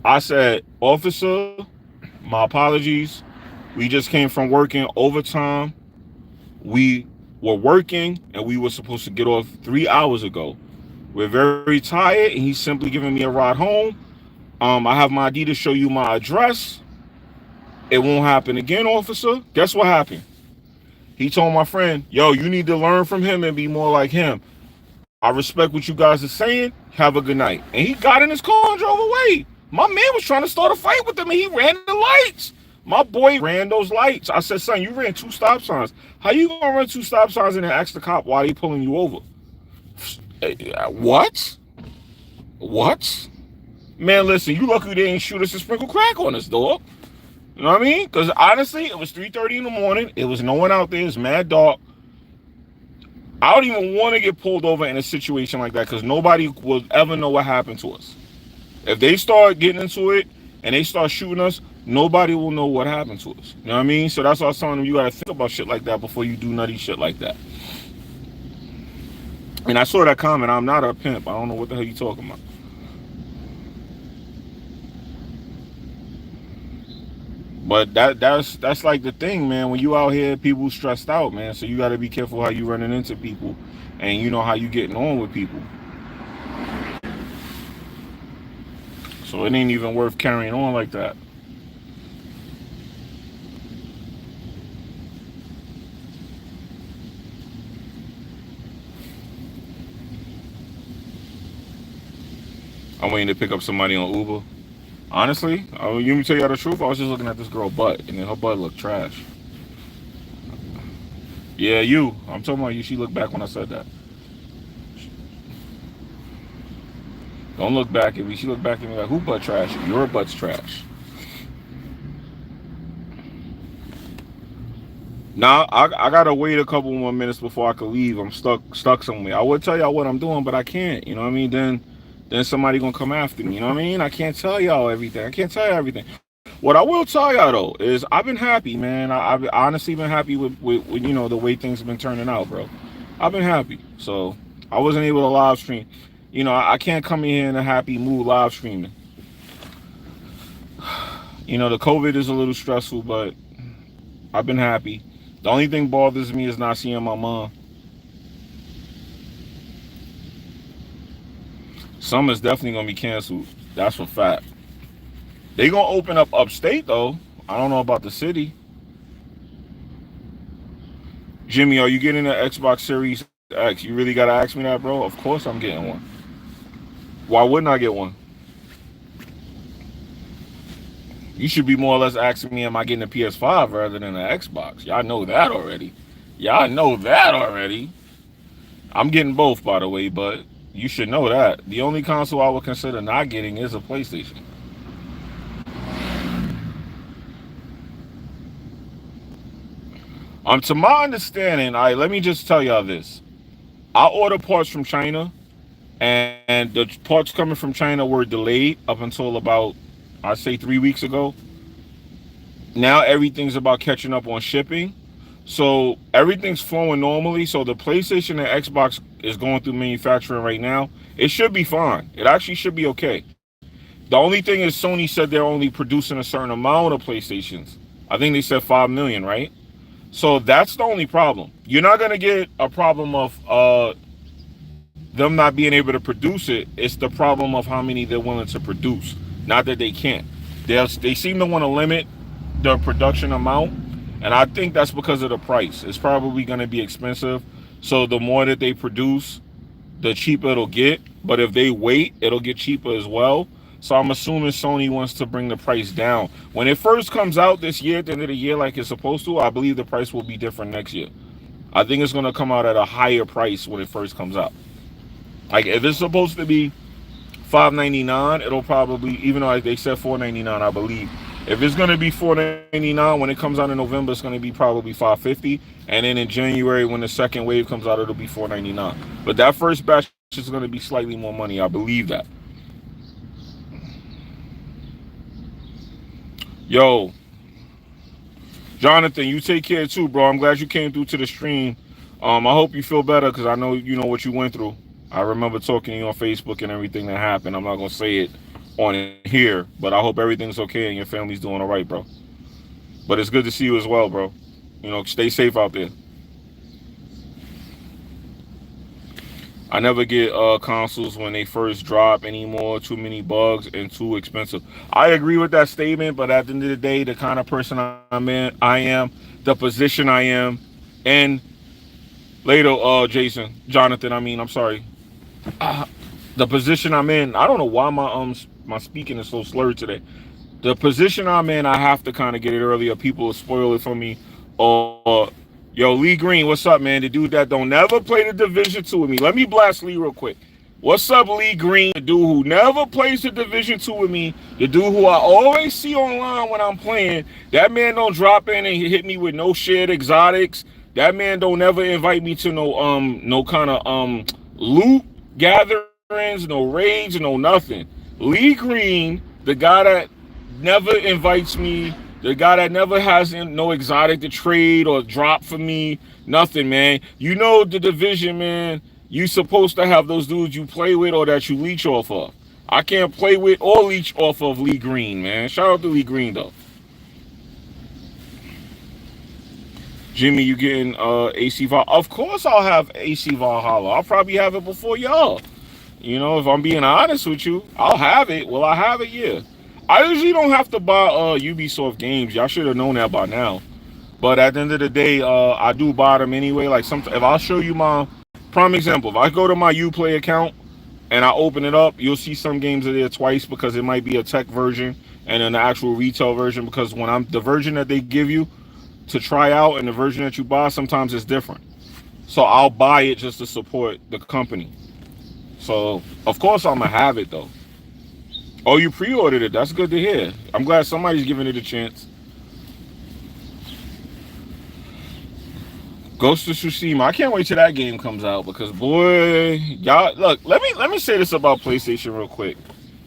I said, officer, my apologies. We just came from working overtime. We were working and we were supposed to get off 3 hours ago. We're very tired and he's simply giving me a ride home. I have my ID to show you my address. It won't happen again, officer. Guess what happened? He told my friend, yo, you need to learn from him and be more like him. I respect what you guys are saying. Have a good night. And he got in his car and drove away. My man was trying to start a fight with him and he ran the lights. My boy ran those lights. I said, son, you ran 2 stop signs. How you gonna run 2 stop signs and then ask the cop why they pulling you over? What? What? Man, listen, you lucky they didn't shoot us and sprinkle crack on us, dog. You know what I mean? Because honestly, it was 3:30 in the morning. It was no one out there. It's mad dark. I don't even want to get pulled over in a situation like that because nobody will ever know what happened to us. If they start getting into it and they start shooting us, nobody will know what happened to us. You know what I mean? So that's why I was telling them, you got to think about shit like that before you do nutty shit like that. And I saw that comment, I'm not a pimp. I don't know what the hell you talking about. But that's like the thing, man. When you out here, people stressed out, man. So you got to be careful how you running into people and you know how you getting on with people. So it ain't even worth carrying on like that. I'm waiting to pick up somebody on Uber. Honestly, you me tell you the truth, I was just looking at this girl butt, and then her butt looked trash. Yeah, you. I'm talking about you. She looked back when I said that. Don't look back at me. She looked back at me like, who butt trash? Your butt's trash. Now, I gotta wait a couple more minutes before I could leave. I'm stuck somewhere. I would tell y'all what I'm doing, but I can't. You know what I mean? Then somebody gonna come after me. You know what I mean? I can't tell y'all everything. I can't tell you everything. What I will tell y'all though is I've been happy, man. I've honestly been happy with you know the way things have been turning out, bro. I've been happy. So I wasn't able to live stream. You know, I can't come in here in a happy mood live streaming. You know, the COVID is a little stressful, but I've been happy. The only thing bothers me is not seeing my mom. Summer's definitely gonna be canceled. That's for fact. They gonna open up upstate though. I don't know about the city. Jimmy, are you getting an Xbox Series X? You really gotta ask me that, bro. Of course I'm getting one. Why wouldn't I get one? You should be more or less asking me, am I getting a PS5 rather than an Xbox? Y'all know that already. Y'all know that already. I'm getting both, by the way, but you should know that. The only console I would consider not getting is a PlayStation. To my understanding, let me just tell y'all this. I order parts from China, and the parts coming from China were delayed up until about, I'd say 3 weeks ago. Now everything's about catching up on shipping. So everything's flowing normally. So the PlayStation and Xbox is going through manufacturing right now. It should be fine. It actually should be okay. The only thing is Sony said they're only producing a certain amount of PlayStations. I think they said 5 million, right? So that's the only problem. You're not going to get a problem of them not being able to produce it. It's the problem of how many they're willing to produce. Not that they can't. They seem to want to limit the production amount, and I think that's because of the price. It's probably going to be expensive. So the more that they produce, the cheaper it'll get. But if they wait, it'll get cheaper as well. So I'm assuming Sony wants to bring the price down. When it first comes out this year, at the end of the year, like it's supposed to, I believe the price will be different next year. I think it's going to come out at a higher price when it first comes out. Like if it's supposed to be $5.99, it'll probably, even though they said $4.99, I believe. If it's going to be $4.99 when it comes out in November, it's going to be probably $5.50. And then in January, when the second wave comes out, it'll be $4.99. But that first batch is going to be slightly more money. I believe that. Yo, Jonathan, you take care too, bro. I'm glad you came through to the stream. I hope you feel better because I know you know what you went through. I remember talking to you on Facebook and everything that happened. I'm not going to say it on here, but I hope everything's okay and your family's doing all right, bro. But it's good to see you as well, bro. You know, stay safe out there. I never get consoles when they first drop anymore. Too many bugs and too expensive. I agree with that statement, but at the end of the day, the kind of person I am, the position I am, and later, Jonathan, I'm sorry. The position I'm in, I don't know why my speaking is so slurred today. The position I'm in, I have to kind of get it earlier. People will spoil it for me. Or yo, Lee Green, what's up, man? The dude that don't never play the Division 2 with me. Let me blast Lee real quick. What's up, Lee Green? The dude who never plays the Division 2 with me. The dude who I always see online when I'm playing. That man don't drop in and hit me with no shared exotics. That man don't never invite me to no kind of loot gatherings, no raids, no nothing. Lee Green, the guy that never invites me, the guy that never has no exotic to trade or drop for me, nothing, man. You know the Division, man. You supposed to have those dudes you play with or that you leech off of. I can't play with or leech off of Lee Green, man. Shout out to Lee Green, though. Jimmy, you getting AC Valhalla? Of course I'll have AC Valhalla. I'll probably have it before y'all. You know, if I'm being honest with you, I'll have it. Will I have it? Yeah. I usually don't have to buy Ubisoft games. Y'all should have known that by now. But at the end of the day, I do buy them anyway. Like if I'll show you my prime example, if I go to my Uplay account and I open it up, you'll see some games are there twice because it might be a tech version and an actual retail version. Because when the version that they give you to try out and the version that you buy, sometimes it's different. So I'll buy it just to support the company. So of course I'm gonna have it though. Oh, you pre-ordered it. That's good to hear. I'm glad somebody's giving it a chance. Ghost of Tsushima. I can't wait till that game comes out because boy, y'all look. Let me say this about PlayStation real quick,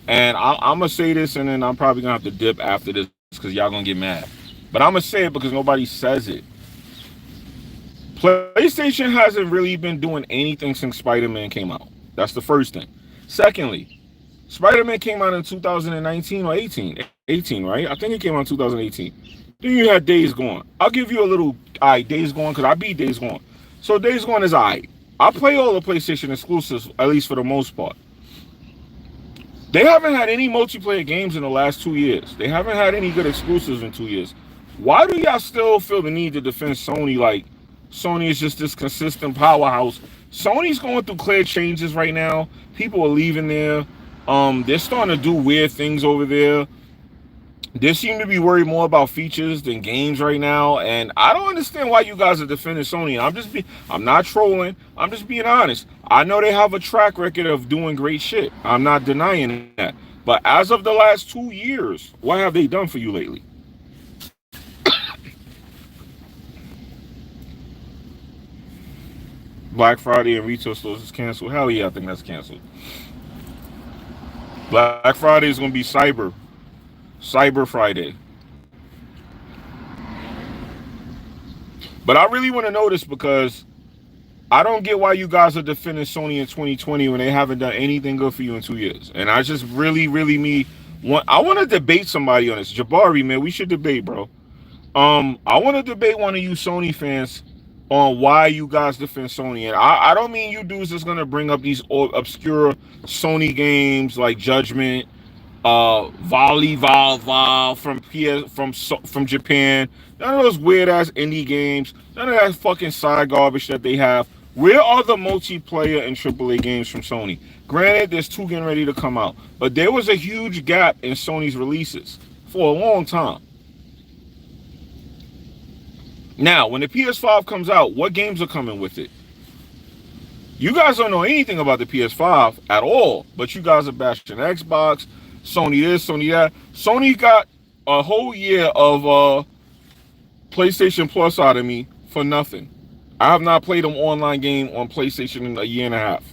and I'm gonna say this, and then I'm probably gonna have to dip after this because y'all gonna get mad. But I'm gonna say it because nobody says it. PlayStation hasn't really been doing anything since Spider-Man came out. That's the first thing. Secondly, Spider-Man came out in 2019 or 18. 18, right? I think it came out in 2018. Then you had Days Gone. I'll give you a little, Days Gone, because I beat Days Gone. So Days Gone is I play all the PlayStation exclusives, at least for the most part. They haven't had any multiplayer games in the last 2 years. They haven't had any good exclusives in 2 years. Why do y'all still feel the need to defend Sony like Sony is just this consistent powerhouse? Sony's going through clear changes right now. People are leaving there. They're starting to do weird things over there. They seem to be worried more about features than games right now, and I don't understand why you guys are defending Sony. I'm not trolling. I'm just being honest. I know they have a track record of doing great shit. I'm not denying that. But as of the last 2 years, what have they done for you lately? Black Friday and retail stores is canceled. Hell yeah, I think that's canceled. Black Friday is going to be Cyber Friday. But I really want to know this because I don't get why you guys are defending Sony in 2020 when they haven't done anything good for you in 2 years. And I just really I want to debate somebody on this. Jabari, man, we should debate, bro. I want to debate one of you Sony fans on why you guys defend Sony. And I don't mean you dudes that's gonna bring up these obscure Sony games like Judgment, Volleyball from Japan. None of those weird ass indie games. None of that fucking side garbage that they have. Where are the multiplayer and AAA games from Sony? Granted, there's 2 getting ready to come out, but there was a huge gap in Sony's releases for a long time. Now, when the PS5 comes out, what games are coming with it? You guys don't know anything about the PS5 at all, but you guys are bashing Xbox, Sony this, Sony that. Sony got a whole year of PlayStation Plus out of me for nothing. I have not played an online game on PlayStation in a year and a half.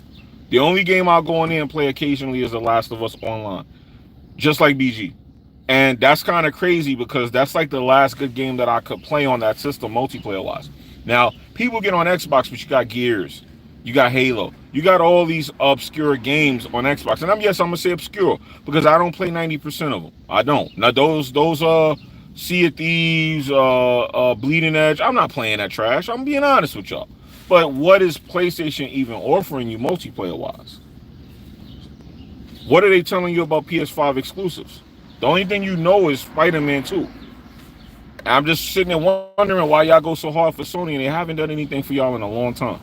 The only game I'll go in there and play occasionally is The Last of Us Online, just like BG. And that's kind of crazy because that's like the last good game that I could play on that system multiplayer-wise. Now, people get on Xbox, but you got Gears, you got Halo, you got all these obscure games on Xbox. And I'm gonna say obscure because I don't play 90% of them. I don't. Now those Sea of Thieves, Bleeding Edge, I'm not playing that trash. I'm being honest with y'all. But what is PlayStation even offering you multiplayer-wise? What are they telling you about PS5 exclusives? The only thing you know is Spider-Man 2. I'm just sitting there wondering why y'all go so hard for Sony and they haven't done anything for y'all in a long time.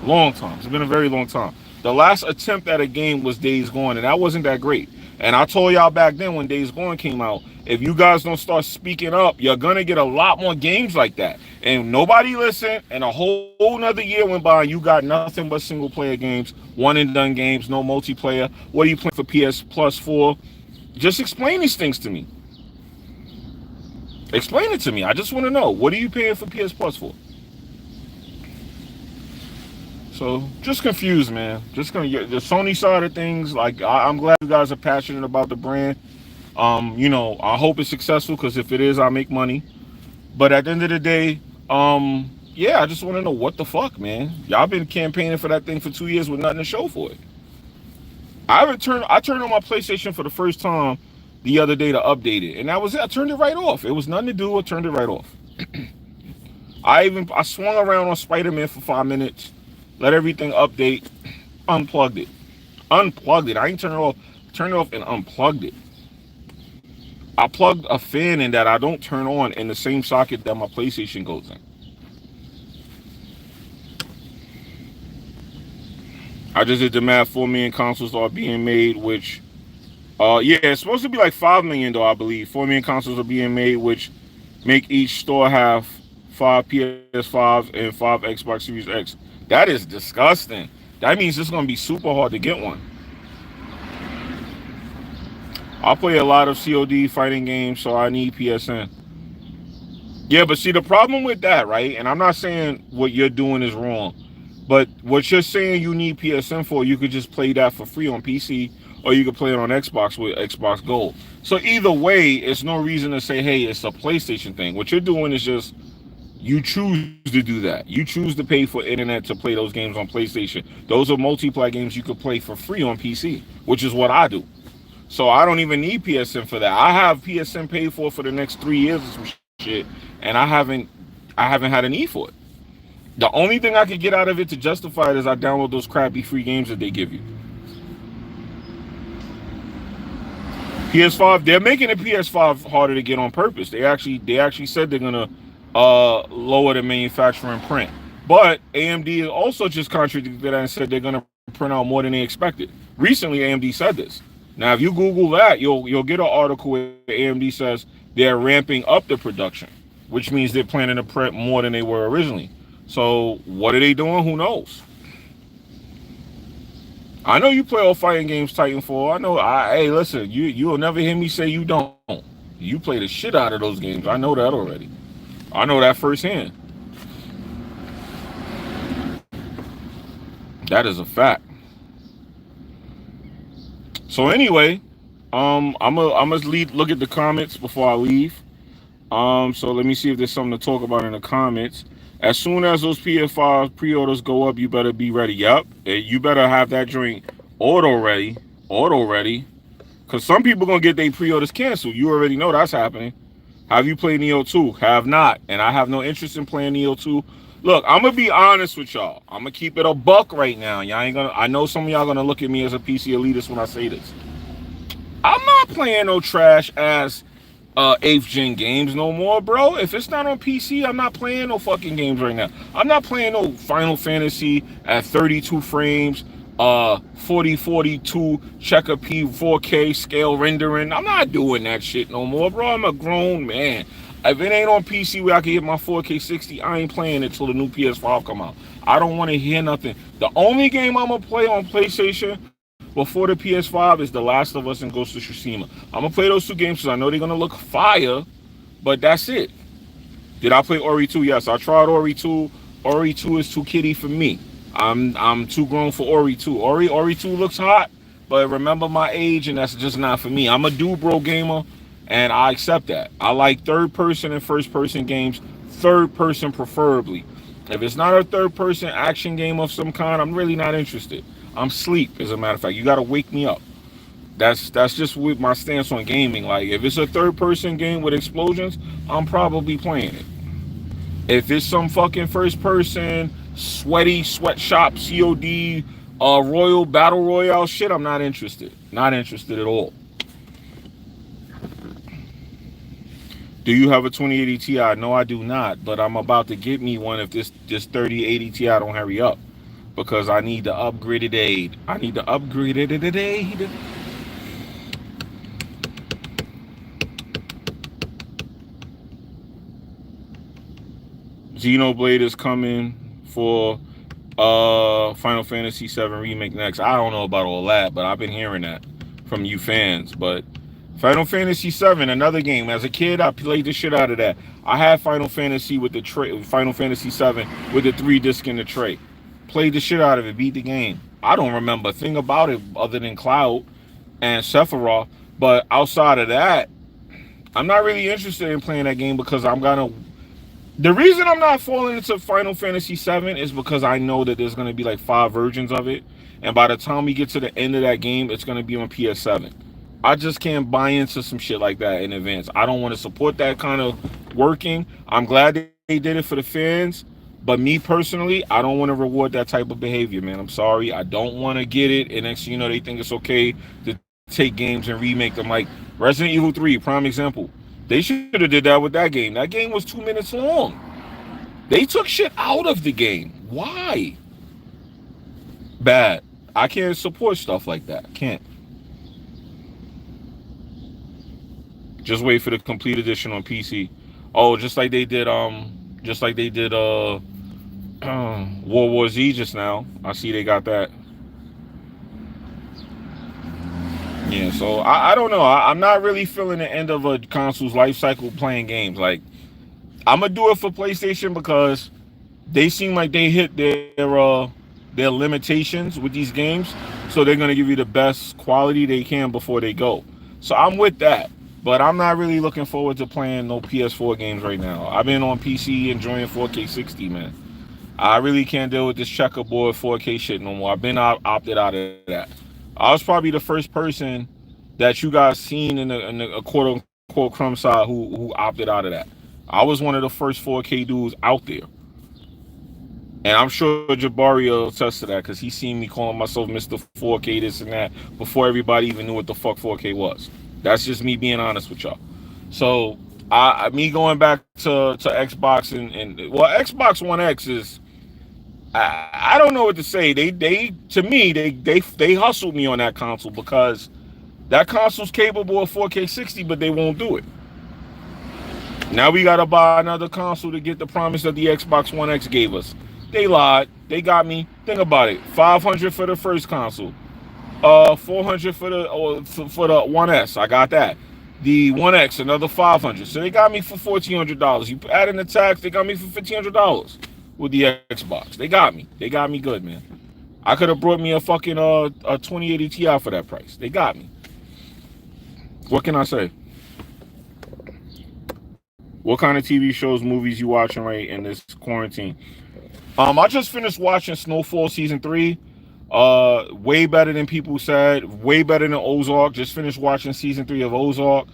Long time. It's been a very long time. The last attempt at a game was Days Gone, and that wasn't that great. And I told y'all back then when Days Gone came out, if you guys don't start speaking up, you're going to get a lot more games like that. And nobody listened, and a whole nother year went by, and you got nothing but single-player games, one-and-done games, no multiplayer. What are you playing for PS Plus for? Just explain these things to me. Explain it to me. I just want to know. What are you paying for PS Plus for? So, just confused, man. Just gonna get the Sony side of things. Like, I'm glad you guys are passionate about the brand. You know, I hope it's successful because if it is, I make money. But at the end of the day, yeah, I just want to know what the fuck, man. Y'all been campaigning for that thing for 2 years with nothing to show for it. I turned on my PlayStation for the first time the other day to update it, and that was it. I turned it right off. It was nothing to do. I turned it right off. I swung around on Spider-Man for 5 minutes, let everything update, unplugged it. I ain't turned it off. Turned it off and unplugged it. I plugged a fan in that I don't turn on in the same socket that my PlayStation goes in. I just did the math. 4 million consoles are being made, which, yeah, it's supposed to be like 5 million though, I believe. 4 million consoles are being made, which make each store have 5 PS5s and 5 Xbox Series X. That is disgusting. That means it's going to be super hard to get one. I play a lot of COD fighting games, so I need PSN. Yeah, but see, the problem with that, right? And I'm not saying what you're doing is wrong. But what you're saying you need PSN for, you could just play that for free on PC, or you could play it on Xbox with Xbox Gold. So either way, it's no reason to say, hey, it's a PlayStation thing. What you're doing is just you choose to do that. You choose to pay for internet to play those games on PlayStation. Those are multiplayer games you could play for free on PC, which is what I do. So I don't even need PSN for that. I have PSN paid for the next 3 years or some shit, and I haven't had a need for it. The only thing I could get out of it to justify it is I download those crappy free games that they give you. PS5, they're making the PS5 harder to get on purpose. They actually said they're gonna lower the manufacturing print. But AMD also just contradicted that and said they're gonna print out more than they expected. Recently, AMD said this. Now, if you Google that, you'll get an article where AMD says they're ramping up the production, which means they're planning to print more than they were originally. So what are they doing? Who knows? I know you play all fighting games, Titanfall. I know. Hey, listen, you'll never hear me say you don't. You play the shit out of those games. I know that already. I know that firsthand. That is a fact. So anyway, I'm gonna look at the comments before I leave. So let me see if there's something to talk about in the comments. As soon as those PS5 pre-orders go up, you better be ready. Yep, you better have that joint auto ready, because some people gonna get their pre-orders canceled. You already know that's happening. Have you played Neo 2? Have not, and I have no interest in playing Neo 2. Look, I'm gonna be honest with y'all. I'm gonna keep it a buck right now. Y'all ain't gonna. I know some of y'all gonna look at me as a PC elitist when I say this. I'm not playing no trash ass 8th gen games no more, bro. If it's not on PC, I'm not playing no fucking games right now. I'm not playing no Final Fantasy at 32 frames, 4042 checker P 4K scale rendering. I'm not doing that shit no more, bro. I'm a grown man. If it ain't on PC where I can hit my 4K 60, I ain't playing it till the new PS5 come out. I don't want to hear nothing. The only game I'm gonna play on PlayStation before the PS5 is The Last of Us and Ghost of Tsushima. I'm gonna play those two games because I know they're gonna look fire, but that's it. Did I play Ori 2? Yes, I tried Ori 2. Ori 2 is too kiddie for me. I'm too grown for Ori 2. Ori 2 looks hot, but remember my age, and that's just not for me. I'm a do-bro gamer, and I accept that. I like third-person and first-person games, third-person preferably. If it's not a third-person action game of some kind, I'm really not interested. I'm asleep, as a matter of fact. You gotta wake me up. That's just with my stance on gaming. Like, if it's a third-person game with explosions, I'm probably playing it. If it's some fucking first-person, sweaty, sweatshop, COD, Royal Battle Royale shit, I'm not interested. Not interested at all. Do you have a 2080 Ti? No, I do not. But I'm about to get me one if this 3080 Ti don't hurry up. Because I need to upgrade it. I need to upgrade it. Xenoblade is coming for Final Fantasy VII Remake next. I don't know about all that, but I've been hearing that from you fans. But Final Fantasy VII, another game. As a kid, I played the shit out of that. I had Final Fantasy with the tray, Final Fantasy VII with the 3-disc in the tray. Played the shit out of it, beat the game. I don't remember a thing about it other than Cloud and Sephiroth. But outside of that, I'm not really interested in playing that game because I'm gonna. The reason I'm not falling into Final Fantasy VII is because I know that there's gonna be like 5 versions of it, and by the time we get to the end of that game, it's gonna be on PS7. I just can't buy into some shit like that in advance. I don't want to support that kind of working. I'm glad they did it for the fans. But me personally, I don't want to reward that type of behavior, man. I'm sorry. I don't want to get it. And next thing you know, they think it's okay to take games and remake them. Like Resident Evil 3, prime example. They should have did that with that game. That game was 2 minutes long. They took shit out of the game. Why? Bad. I can't support stuff like that. I can't. Just wait for the complete edition on PC. Oh, just like they did World War Z just now. I see they got that. Yeah, so I don't know. I'm not really feeling the end of a console's life cycle playing games. Like, I'm gonna do it for PlayStation because they seem like they hit their limitations with these games. So they're gonna give you the best quality they can before they go. So I'm with that. But I'm not really looking forward to playing no PS4 games right now. I've been on PC enjoying 4K 60, man. I really can't deal with this checkerboard 4K shit no more. I've been opted out of that. I was probably the first person that you guys seen in the quote unquote crumb side who opted out of that. I was one of the first 4K dudes out there. And I'm sure Jabari will attest to that because he seen me calling myself Mr. 4K this and that before everybody even knew what the fuck 4K was. That's just me being honest with y'all. So me going back to Xbox and well, Xbox One X is I don't know what to say. They to me they hustled me on that console because that console's capable of 4K 60, but they won't do it. Now we gotta buy another console to get the promise that the Xbox One X gave us. They lied. They got me. Think about it. $500 for the first console. $400 for the One S. I got that. The One X, another $500. So they got me for $1,400. You add in the tax, they got me for $1,500 with the Xbox. They got me. They got me good, man. I could have brought me a fucking a 2080 Ti for that price. They got me. What can I say? What kind of TV shows, movies you watching right in this quarantine? I just finished watching Snowfall season 3. Way better than people said. Way better than Ozark. Just finished watching season 3 of Ozark.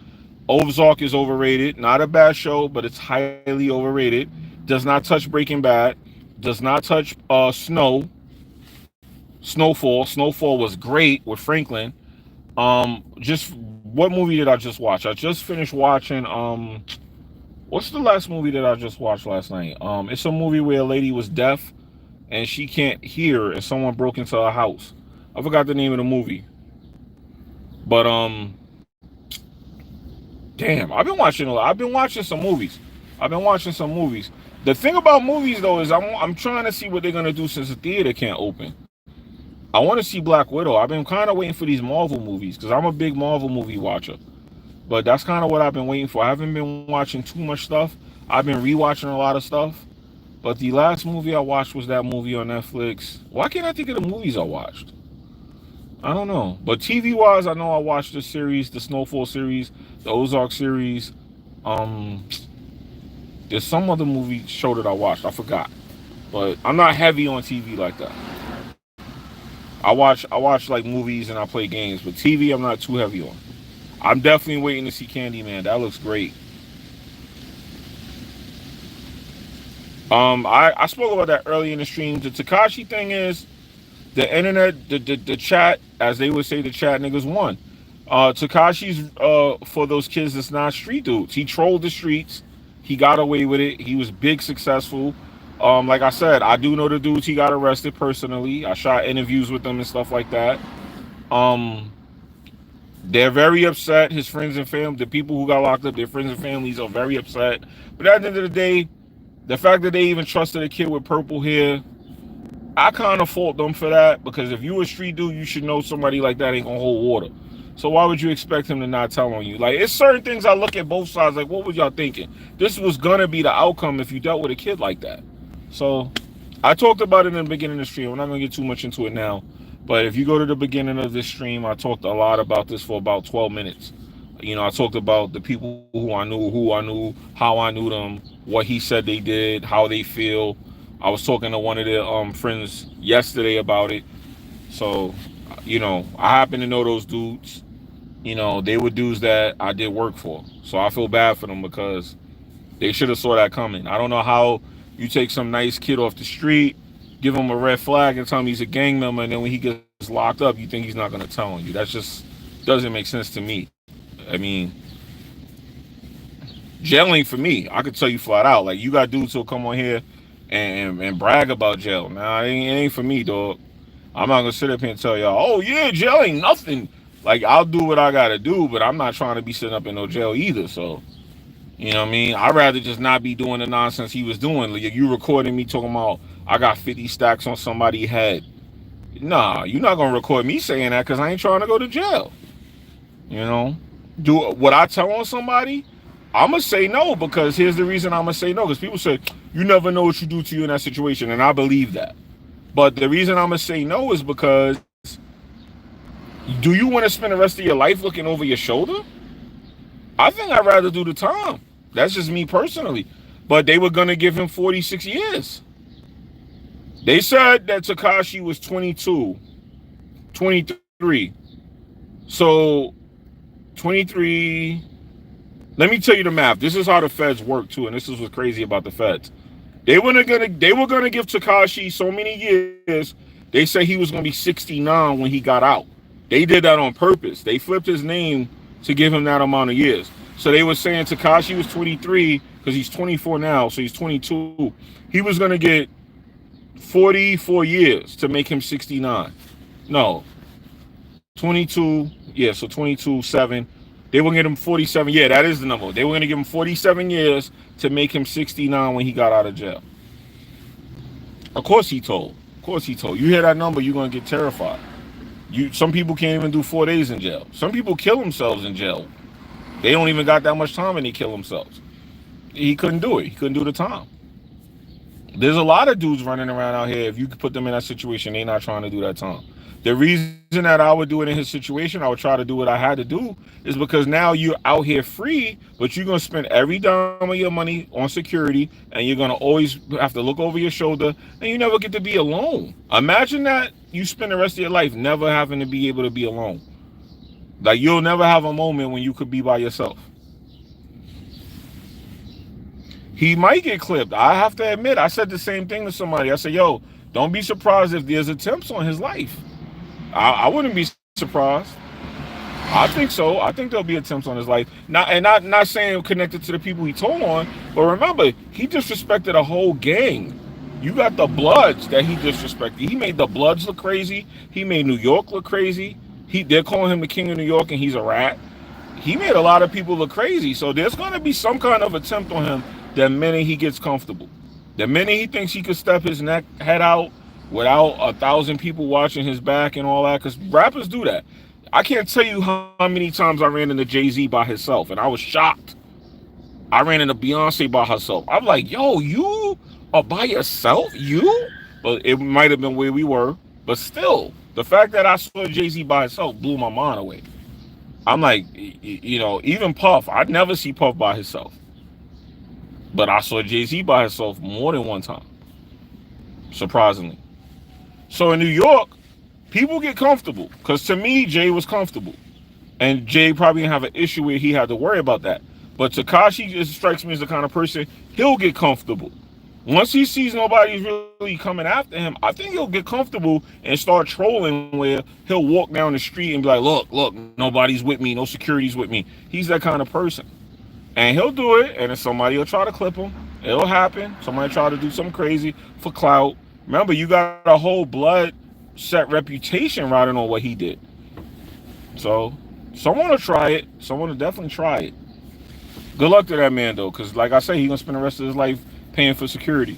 Ozark is overrated. Not a bad show, but it's highly overrated. Does not touch Breaking Bad. Does not touch Snowfall. Snowfall was great with Franklin. Just what movie did I just watch? I just finished watching what's the last movie that I just watched last night? It's a movie where a lady was deaf and she can't hear and someone broke into her house. I forgot the name of the movie. But damn, I've been watching some movies. The thing about movies though is I'm trying to see what they're gonna do since the theater can't open. I want to see Black Widow. I've been kind of waiting for these Marvel movies because I'm a big Marvel movie watcher. But that's kind of what I've been waiting for. I haven't been watching too much stuff. I've been rewatching a lot of stuff. But the last movie I watched was that movie on Netflix. Why can't I think of the movies I watched? I don't know. But TV-wise, I know I watched the series, the Snowfall series, the Ozark series. There's some other movie show that I watched. I forgot. But I'm not heavy on TV like that. I watch like movies and I play games. But TV, I'm not too heavy on. I'm definitely waiting to see Candyman. That looks great. I spoke about that earlier in the stream. The Tekashi thing is the internet, the chat, as they would say, the chat niggas won. Tekashi's for those kids that's not street dudes. He trolled the streets. He got away with it. He was big successful. Like I said, I do know the dudes he got arrested personally. I shot interviews with them and stuff like that. They're very upset. His friends and family, the people who got locked up, their friends and families are very upset. But at the end of the day, the fact that they even trusted a kid with purple hair, I kind of fault them for that. Because if you a street dude, you should know somebody like that ain't gonna hold water. So why would you expect him to not tell on you? Like, it's certain things I look at both sides, like, what was y'all thinking? This was gonna be the outcome if you dealt with a kid like that. So I talked about it in the beginning of the stream. I'm not gonna get too much into it now. But if you go to the beginning of this stream, I talked a lot about this for about 12 minutes. You know, I talked about the people who I knew, how I knew them, what he said they did, how they feel. I was talking to one of their friends yesterday about it. So, you know, I happen to know those dudes. You know, they were dudes that I did work for. So I feel bad for them because they should have saw that coming. I don't know how you take some nice kid off the street, give him a red flag and tell him he's a gang member, and then when he gets locked up, you think he's not going to tell on you. That just doesn't make sense to me. I mean, jail ain't for me. I could tell you flat out. Like, you got dudes who'll come on here and brag about jail. Nah, it ain't for me, dog. I'm not going to sit up here and tell y'all, oh, yeah, jail ain't nothing. Like, I'll do what I got to do, but I'm not trying to be sitting up in no jail either, so... You know what I mean? I'd rather just not be doing the nonsense he was doing. Like, you recording me talking about I got 50 stacks on somebody's head. Nah, you're not going to record me saying that because I ain't trying to go to jail. You know? Do what I tell on somebody? I'm going to say no because here's the reason I'm going to say no. Because people say, you never know what you do to you in that situation. And I believe that. But the reason I'm going to say no is because Do you want to spend the rest of your life looking over your shoulder? I think I'd rather do the time. That's just me personally. But they were going to give him 46 years. They said that Tekashi was 22, 23. So 23. Let me tell you the math. This is how the feds work too, and this is what's crazy about the feds. They were gonna give Tekashi so many years. They say he was gonna be 69 when he got out. They did that on purpose. They flipped his name to give him that amount of years. So they were saying Tekashi was 23 because he's 24 now, so he's 22. He was gonna get 44 years to make him 69. No, 22. Yeah, so 22, 7. They were going to give him 47. Yeah, that is the number. They were going to give him 47 years to make him 69 when he got out of jail. Of course he told. Of course he told. You hear that number, you're going to get terrified. Some people can't even do 4 days in jail. Some people kill themselves in jail. They don't even got that much time and they kill themselves. He couldn't do it. He couldn't do the time. There's a lot of dudes running around out here. If you could put them in that situation, they're not trying to do that time. The reason that I would do it in his situation, I would try to do what I had to do, is because now you're out here free, but you're going to spend every dime of your money on security, and you're going to always have to look over your shoulder, and you never get to be alone. Imagine that you spend the rest of your life never having to be able to be alone. Like, you'll never have a moment when you could be by yourself. He might get clipped. I have to admit, I said the same thing to somebody. I said, yo, don't be surprised if there's attempts on his life. I wouldn't be surprised. I think so. I think there'll be attempts on his life. Not saying connected to the people he told on, but remember, he disrespected a whole gang. You got the Bloods that he disrespected. He made the Bloods look crazy. He made New York look crazy. They're calling him the king of New York, and he's a rat. He made a lot of people look crazy. So there's going to be some kind of attempt on him the minute he gets comfortable. The minute he thinks he could step his head out without 1,000 people watching his back and all that, because rappers do that. I can't tell you how many times I ran into Jay-Z by himself, and I was shocked. I ran into Beyonce by herself. I'm like, yo, you are by yourself? You? But it might have been where we were. But still, the fact that I saw Jay-Z by himself blew my mind away. I'm like, you know, even Puff, I'd never see Puff by himself. But I saw Jay-Z by himself more than one time, surprisingly. So in New York, people get comfortable. Because to me, Jay was comfortable. And Jay probably didn't have an issue where he had to worry about that. But Tekashi just strikes me as the kind of person, he'll get comfortable. Once he sees nobody's really coming after him, I think he'll get comfortable and start trolling, where he'll walk down the street and be like, look, nobody's with me, no security's with me. He's that kind of person. And he'll do it, and then somebody will try to clip him. It'll happen. Somebody try to do something crazy for clout. Remember, you got a whole blood set reputation riding on what he did. So, someone will try it. Someone will definitely try it. Good luck to that man, though, because like I say, he's going to spend the rest of his life paying for security.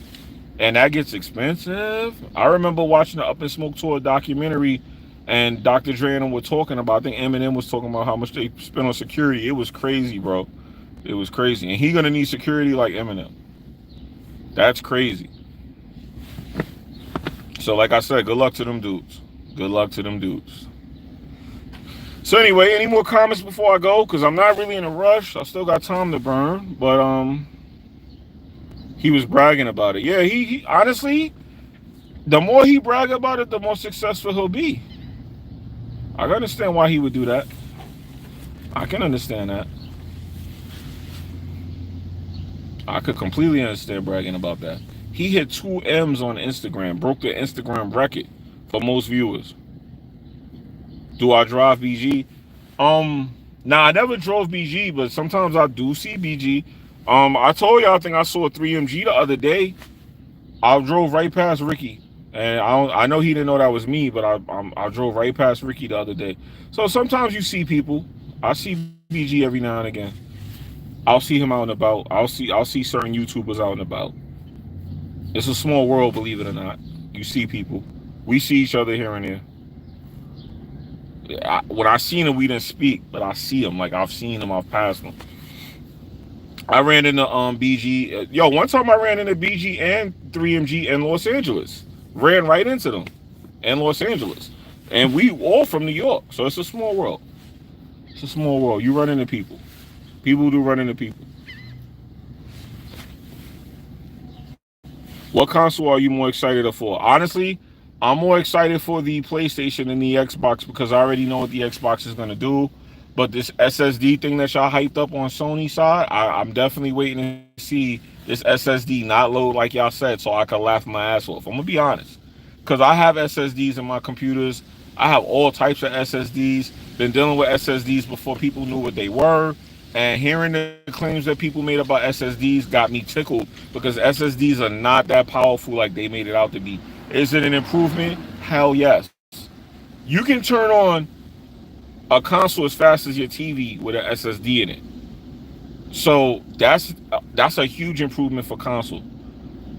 And that gets expensive. I remember watching the Up in Smoke Tour documentary, and Dr. Dre and them were talking about, I think Eminem was talking about how much they spent on security. It was crazy, bro. It was crazy. And he's going to need security like Eminem. That's crazy. So like I said, good luck to them dudes. Good luck to them dudes. So anyway, any more comments before I go? Because I'm not really in a rush. I still got time to burn. But he was bragging about it. Yeah, he honestly, the more he brag about it, the more successful he'll be. I can understand why he would do that. I can understand that. I could completely understand bragging about that. He hit 2 M's on Instagram, broke the Instagram record for most viewers. Do I drive BG? Nah, I never drove BG, but sometimes I do see BG. I told y'all, I think I saw a 3MG the other day. I drove right past Ricky, and I know he didn't know that was me, but I drove right past Ricky the other day. So sometimes you see people. I see BG every now and again. I'll see him out and about. I'll see certain YouTubers out and about. It's a small world, believe it or not. You see people. We see each other here and there. When I seen him, we didn't speak, but I see him. Like, I've seen him, I've passed him. I ran into BG. Yo, one time I ran into BG and 3MG in Los Angeles. Ran right into them in Los Angeles. And we all from New York, so it's a small world. It's a small world. You run into people. People do run into people. What console are you more excited for? Honestly, I'm more excited for the PlayStation than the Xbox because I already know what the Xbox is going to do. But this SSD thing that y'all hyped up on Sony side, I'm definitely waiting to see this SSD not load like y'all said so I can laugh my ass off. I'm going to be honest. Because I have SSDs in my computers. I have all types of SSDs. Been dealing with SSDs before people knew what they were. And hearing the claims that people made about SSDs got me tickled because SSDs are not that powerful like they made it out to be. Is it an improvement? Hell yes. You can turn on a console as fast as your TV with an SSD in it. So that's a huge improvement for console.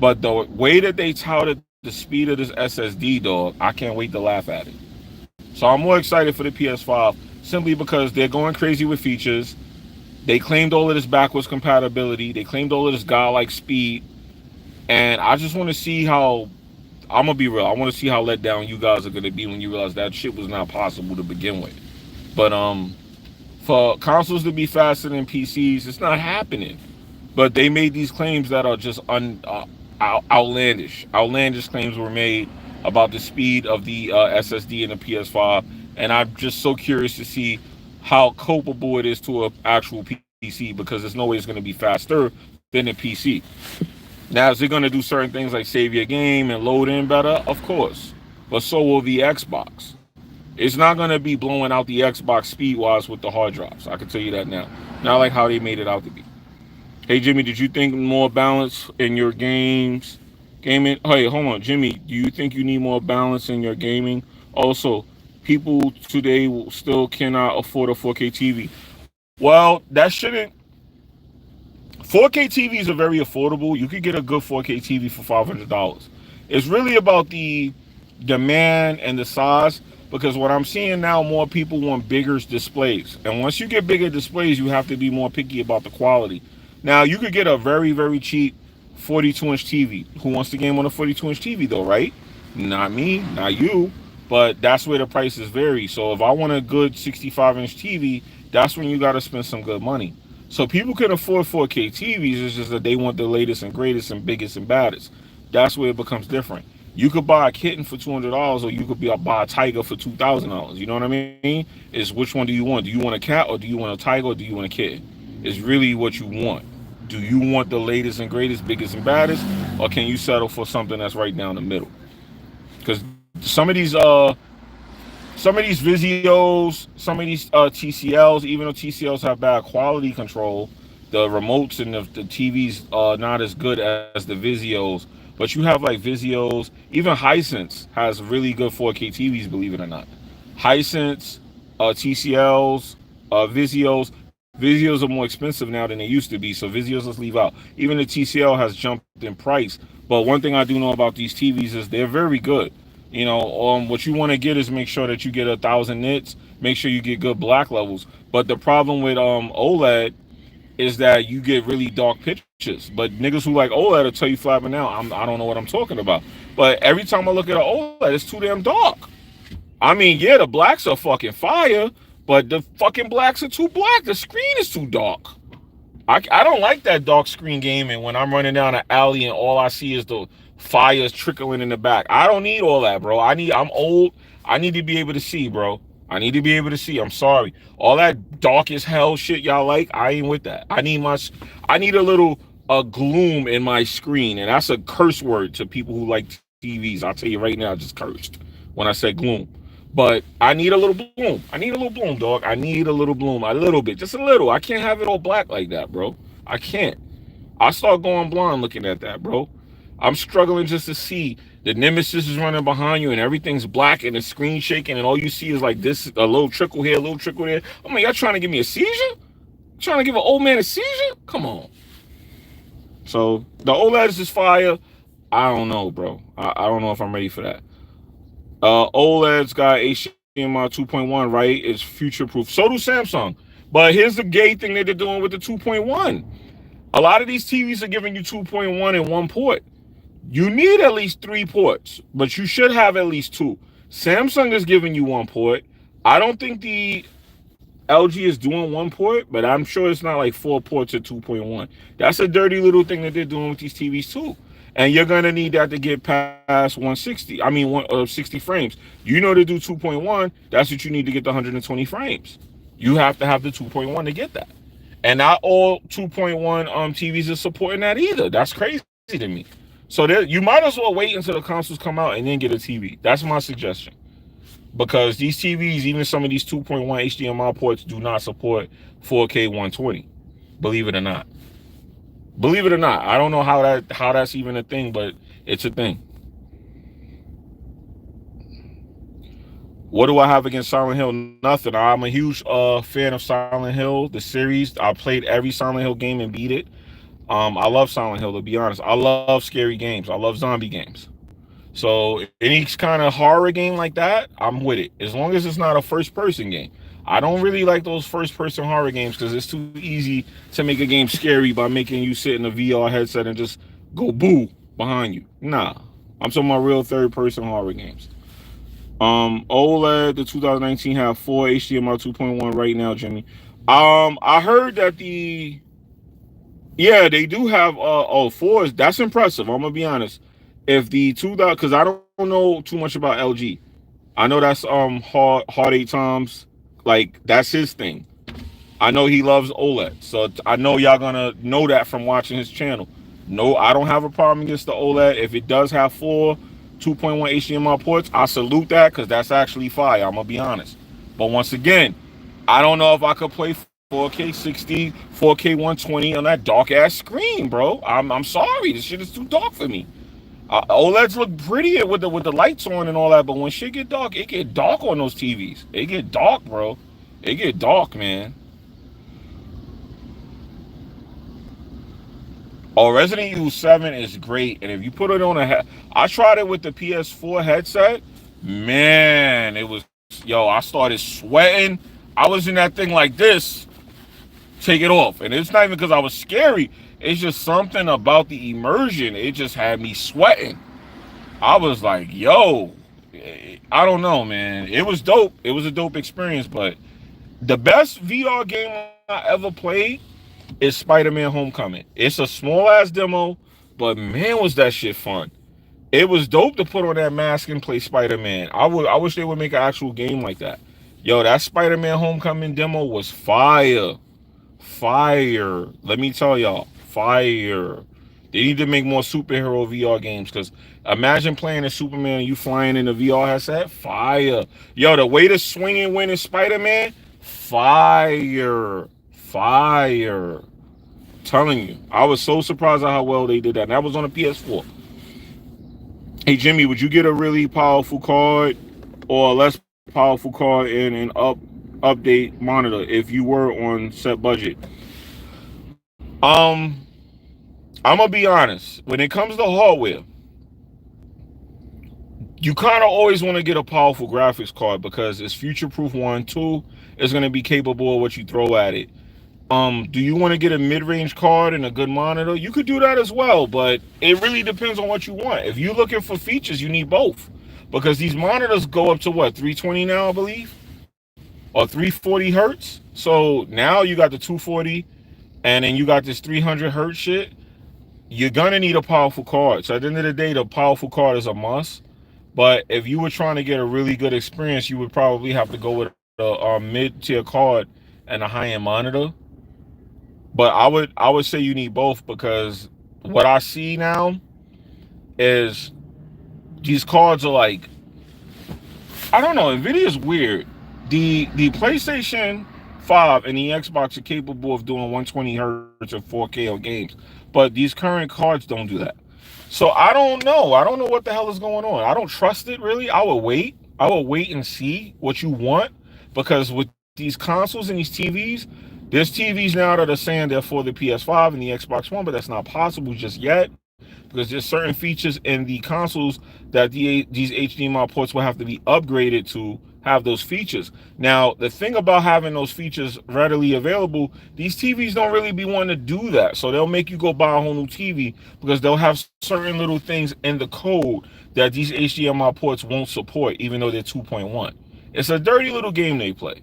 But the way that they touted the speed of this SSD, dog, I can't wait to laugh at it. So I'm more excited for the PS5 simply because they're going crazy with features. They claimed all of this backwards compatibility. They claimed all of this godlike speed. And I just want to see how, I'm going to be real, I want to see how let down you guys are going to be when you realize that shit was not possible to begin with. But for consoles to be faster than PCs, it's not happening. But they made these claims that are just outlandish. Outlandish claims were made about the speed of the SSD in the PS5, and I'm just so curious to see how culpable it is to an actual PC because there's no way it's going to be faster than a PC. Now, is it going to do certain things like save your game and load in better? Of course. But so will the Xbox. It's not going to be blowing out the Xbox speed-wise with the hard drives. I can tell you that now. Not like how they made it out to be. Hey, Jimmy, did you think more balance in your gaming? Hey, hold on, Jimmy, do you think you need more balance in your gaming? Also, people today still cannot afford a 4K TV. Well, that shouldn't. 4K TVs are very affordable. You could get a good 4K TV for $500. It's really about the demand and the size because what I'm seeing now, more people want bigger displays. And once you get bigger displays, you have to be more picky about the quality. Now, you could get a very, very cheap 42-inch TV. Who wants to game on a 42-inch TV, though, right? Not me, not you. But that's where the prices vary. So if I want a good 65-inch TV, that's when you got to spend some good money. So people can afford 4K TVs. It's just that they want the latest and greatest and biggest and baddest. That's where it becomes different. You could buy a kitten for $200 or you could buy a tiger for $2,000. You know what I mean? It's which one do you want? Do you want a cat or do you want a tiger or do you want a kitten? It's really what you want. Do you want the latest and greatest, biggest and baddest, or can you settle for something that's right down the middle? Because some of these Vizios, some of these TCLs, even though TCLs have bad quality control, the remotes and the TVs are not as good as the Vizios. But you have like Vizios, even Hisense has really good 4K TVs, believe it or not. Hisense, TCLs, Vizios. Vizios are more expensive now than they used to be, so Vizios let's leave out. Even the TCL has jumped in price. But one thing I do know about these TVs is they're very good. You know, what you want to get is make sure that you get 1,000 nits, make sure you get good black levels. But the problem with OLED is that you get really dark pictures. But niggas who like OLED will tell you flat out now, I don't know what I'm talking about. But every time I look at an OLED, it's too damn dark. I mean, yeah, the blacks are fucking fire, but the fucking blacks are too black. The screen is too dark. I don't like that dark screen gaming when I'm running down an alley and all I see is the fires trickling in the back. I don't need all that, bro. I'm old. I need to be able to see, bro. I need to be able to see. I'm sorry. All that dark as hell shit y'all like, I ain't with that. I need a little gloom in my screen, and that's a curse word to people who like TVs. I'll tell you right now, I just cursed when I said gloom. But I need a little bloom. I need a little bloom, dog. I need a little bloom. A little bit. Just a little. I can't have it all black like that, bro. I can't. I start going blind looking at that, bro. I'm struggling just to see the nemesis is running behind you and everything's black and the screen shaking and all you see is like this, a little trickle here, a little trickle there. I mean, y'all trying to give me a seizure? Trying to give an old man a seizure? Come on. So the OLEDs is fire. I don't know, bro. I don't know if I'm ready for that. OLED's got HDMI 2.1, right? It's future proof. So do Samsung. But here's the gay thing that they're doing with the 2.1. A lot of these TVs are giving you 2.1 in one port. You need at least 3 ports, but you should have at least 2. Samsung is giving you one port. I don't think the LG is doing one port, but I'm sure it's not like 4 ports or 2.1. That's a dirty little thing that they're doing with these TVs too. And you're gonna need that to get past 160. I mean, 60 frames. You know, to do 2.1, that's what you need to get the 120 frames. You have to have the 2.1 to get that. And not all 2.1 TVs are supporting that either. That's crazy to me. So you might as well wait until the consoles come out and then get a TV. That's my suggestion. Because these TVs, even some of these 2.1 HDMI ports, do not support 4K 120. Believe it or not. Believe it or not. I don't know how that's even a thing, but it's a thing. What do I have against Silent Hill? Nothing. I'm a huge fan of Silent Hill, the series. I played every Silent Hill game and beat it. I love Silent Hill, to be honest. I love scary games. I love zombie games. So any kind of horror game like that, I'm with it. As long as it's not a first-person game. I don't really like those first-person horror games because it's too easy to make a game scary by making you sit in a VR headset and just go boo behind you. Nah. I'm talking about real third-person horror games. OLED, the 2019 have 4 HDMI 2.1 right now, Jimmy. I heard that they do have 4s. That's impressive. I'm gonna be honest. If the 2000, because I don't know too much about LG. I know that's hard 8 times. Like, that's his thing. I know he loves OLED, so I know y'all gonna know that from watching his channel. No, I don't have a problem against the OLED. If it does have 4 2.1 HDMI ports, I salute that because that's actually fire. I'm gonna be honest. But once again, I don't know if I could play 4K 60, 4K 120 on that dark ass screen, bro. I'm sorry, this shit is too dark for me. OLEDs look pretty with the lights on and all that, but when shit get dark, it get dark on those TVs. It get dark, bro. It get dark, man. Oh, Resident Evil 7 is great, and if you put it on I tried it with the PS4 headset. Man, it was, I started sweating. I was in that thing like this. Take it off, and it's not even because I was scary. It's just something about the immersion. It just had me sweating. I was like, yo, I don't know, man. It was dope. It was a dope experience, but the best VR game I ever played is Spider-Man Homecoming. It's a small-ass demo, but man, was that shit fun. It was dope to put on that mask and play Spider-Man. I wish they would make an actual game like that. Yo, that Spider-Man Homecoming demo was fire. Fire. Let me tell y'all, fire. They need to make more superhero VR games, because imagine playing as Superman and you flying in a VR headset. Fire. Yo, the way to swing and win in Spider-Man, fire. Fire. Telling you, I was so surprised at how well they did that. And that was on a PS4. Hey Jimmy, would you get a really powerful card or a less powerful card and an update monitor if you were on set budget? I'm gonna be honest. When it comes to hardware, you kind of always want to get a powerful graphics card because it's future-proof. 1, 2, it's gonna be capable of what you throw at it. Do you want to get a mid-range card and a good monitor? You could do that as well, but it really depends on what you want. If you're looking for features, you need both, because these monitors go up to what, 320 now, I believe, or 340 hertz. So now you got the 240, and then you got this 300 hertz shit. You're gonna need a powerful card. So at the end of the day, the powerful card is a must. But if you were trying to get a really good experience, you would probably have to go with a mid-tier card and a high-end monitor. But I would say you need both, because what I see now is these cards are like, I don't know, NVIDIA is weird. The PlayStation 5 and the Xbox are capable of doing 120 hertz or 4K on games, but these current cards don't do that. So I don't know. I don't know what the hell is going on. I don't trust it, really. I will wait and see what you want, because with these consoles and these TVs, there's TVs now that are saying they're for the PS5 and the Xbox One, but that's not possible just yet, because there's certain features in the consoles that these HDMI ports will have to be upgraded to have those features. Now, the thing about having those features readily available, these TVs don't really be wanting to do that. So they'll make you go buy a whole new TV because they'll have certain little things in the code that these HDMI ports won't support, even though they're 2.1. It's a dirty little game they play.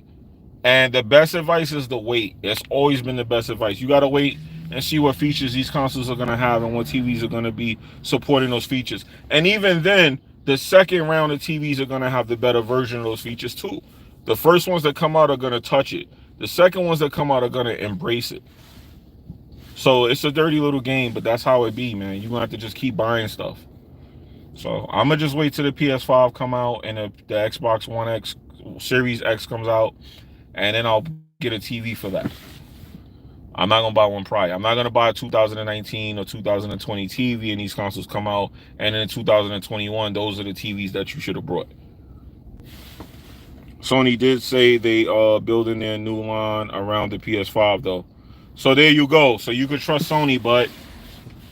And the best advice is to wait. It's always been the best advice. You got to wait and see what features these consoles are going to have and what TVs are going to be supporting those features. And even then, the second round of TVs are going to have the better version of those features too. The first ones that come out are going to touch it. The second ones that come out are going to embrace it. So it's a dirty little game, but that's how it be, man. You're going to have to just keep buying stuff. So I'm going to just wait till the PS5 come out and the Xbox One X Series X comes out. And then I'll get a TV for that. I'm not going to buy one prior. I'm not going to buy a 2019 or 2020 TV and these consoles come out. And then in 2021, those are the TVs that you should have brought. Sony did say they are building their new line around the PS5 though. So there you go. So you could trust Sony, but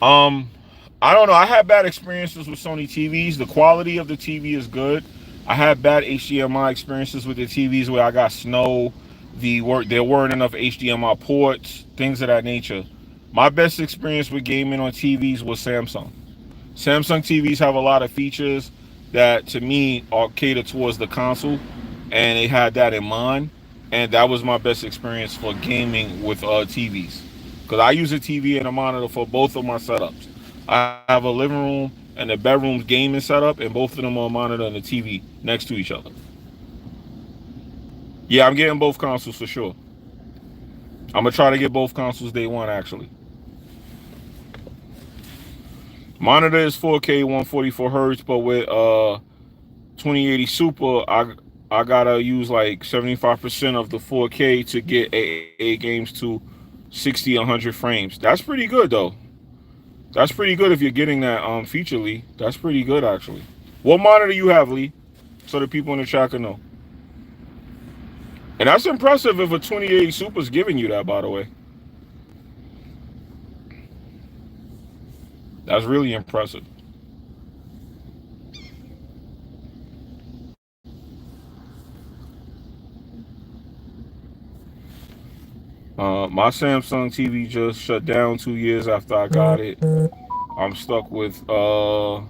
I don't know. I had bad experiences with Sony TVs. The quality of the TV is good. I had bad HDMI experiences with the TVs where I got snow. There weren't enough HDMI ports, things of that nature. My best experience with gaming on TVs was Samsung. Samsung TVs have a lot of features that, to me, are catered towards the console, and they had that in mind. And that was my best experience for gaming with TVs, because I use a TV and a monitor for both of my setups. I have a living room and a bedroom gaming setup, and both of them are a monitor and a TV next to each other. Yeah, I'm getting both consoles for sure. I'm gonna try to get both consoles day one, actually. Monitor is 4K 144 hertz, but with 2080 Super, I gotta use like 75% of the 4K to get AA games to 60, 100 frames. That's pretty good though. That's pretty good if you're getting that feature, Lee. That's pretty good, actually. What monitor you have, Lee? So the people in the chat can know. And that's impressive if a 2080 Super's giving you that, by the way. That's really impressive. My Samsung TV just shut down 2 years after I got it. I'm stuck with Sony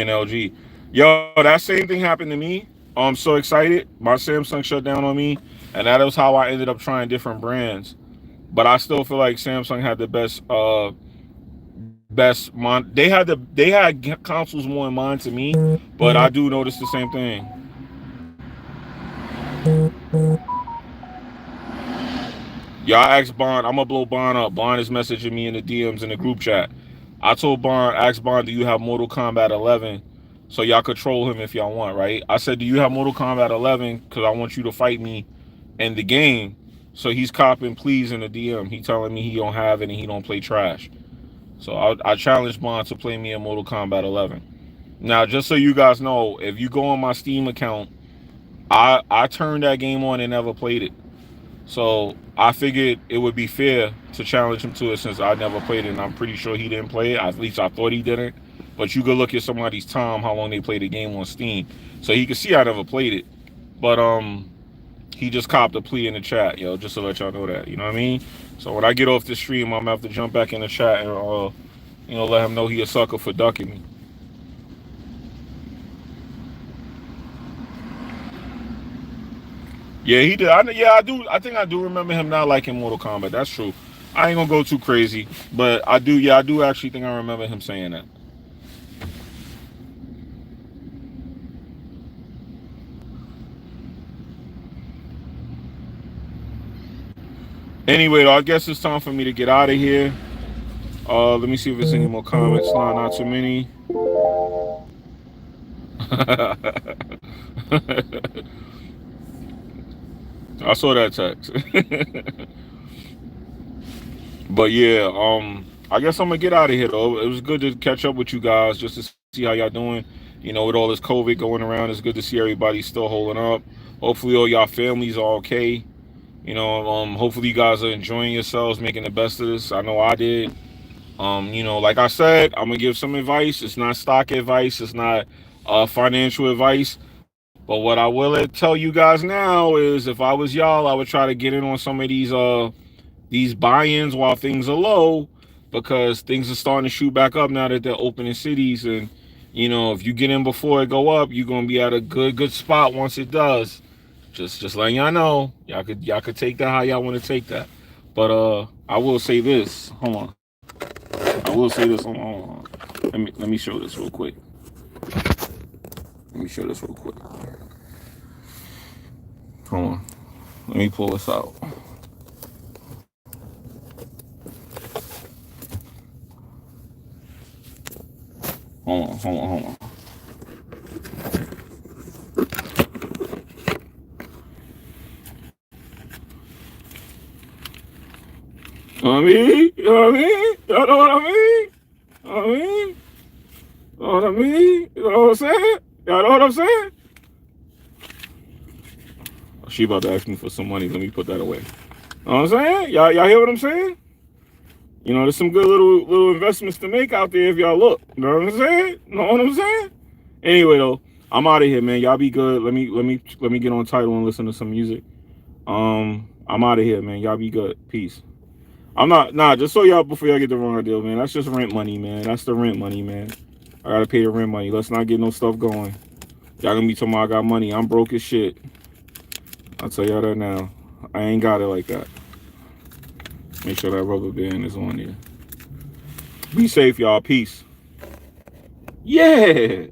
and LG. Yo, that same thing happened to me. I'm so excited. My Samsung shut down on me, and that was how I ended up trying different brands. But I still feel like Samsung had the best they had consoles more in mind to me, but I do notice the same thing. Y'all ask Bond. I'm gonna blow Bond up. Bond is messaging me in the DMs in the group chat. I told Bond, ask Bond, do you have Mortal Kombat 11? So y'all control him if y'all want, right? I said, do you have Mortal Kombat 11? Because I want you to fight me in the game. So he's copping please in the DM. He telling me he don't have it and he don't play trash. So I challenged Bond to play me in Mortal Kombat 11. Now, just so you guys know, if you go on my Steam account, I turned that game on and never played it. So I figured it would be fair to challenge him to it since I never played it, and I'm pretty sure he didn't play it. At least I thought he didn't. But you could look at somebody's time, how long they played the game on Steam. So he could see I never played it. But he just copped a plea in the chat, yo, just to let y'all know that. You know what I mean? So when I get off the stream, I'm gonna have to jump back in the chat and let him know he a sucker for ducking me. Yeah, he did. I do. I think I do remember him not liking Mortal Kombat. That's true. I ain't gonna go too crazy, but I do. Yeah, I do actually think I remember him saying that. Anyway, though, I guess it's time for me to get out of here. Let me see if there's any more comments. No, not too many. I saw that text. But yeah, I guess I'm gonna get out of here though. It was good to catch up with you guys just to see how y'all doing. You know, with all this COVID going around, it's good to see everybody still holding up. Hopefully all y'all families are okay. You know, hopefully you guys are enjoying yourselves, making the best of this. I know I did. You know, like I said, I'm gonna give some advice. It's not stock advice, it's not financial advice. But what I will tell you guys now is, if I was y'all, I would try to get in on some of these buy-ins while things are low, because things are starting to shoot back up now that they're opening cities. And you know, if you get in before it go up, you're gonna be at a good spot once it does. Just letting y'all know, y'all could take that how y'all want to take that. But I will say this. Hold on. I will say this. Hold on. Let me show this real quick. Let me show this real quick. Hold on. Let me pull this out. Hold on. You know what I mean? You know what I mean? Y'all know what I mean? You know what I mean? You know what I mean? You know what I'm saying? Y'all know what I'm saying? Oh, she about to ask me for some money. Let me put that away. You know what I'm saying? Y'all hear what I'm saying? You know, there's some good little investments to make out there if y'all look. You know what I'm saying? You know what I'm saying? Anyway, though, I'm out of here, man. Y'all be good. Let me get on Tidal and listen to some music. I'm out of here, man. Y'all be good. Peace. I'm not, nah, just so y'all, before y'all get the wrong deal, man, that's just rent money, man. That's the rent money, man. I gotta pay the rent money. Let's not get no stuff going. Y'all gonna be talking about I got money. I'm broke as shit. I'll tell y'all that now. I ain't got it like that. Make sure that rubber band is on there. Be safe, y'all. Peace. Yeah.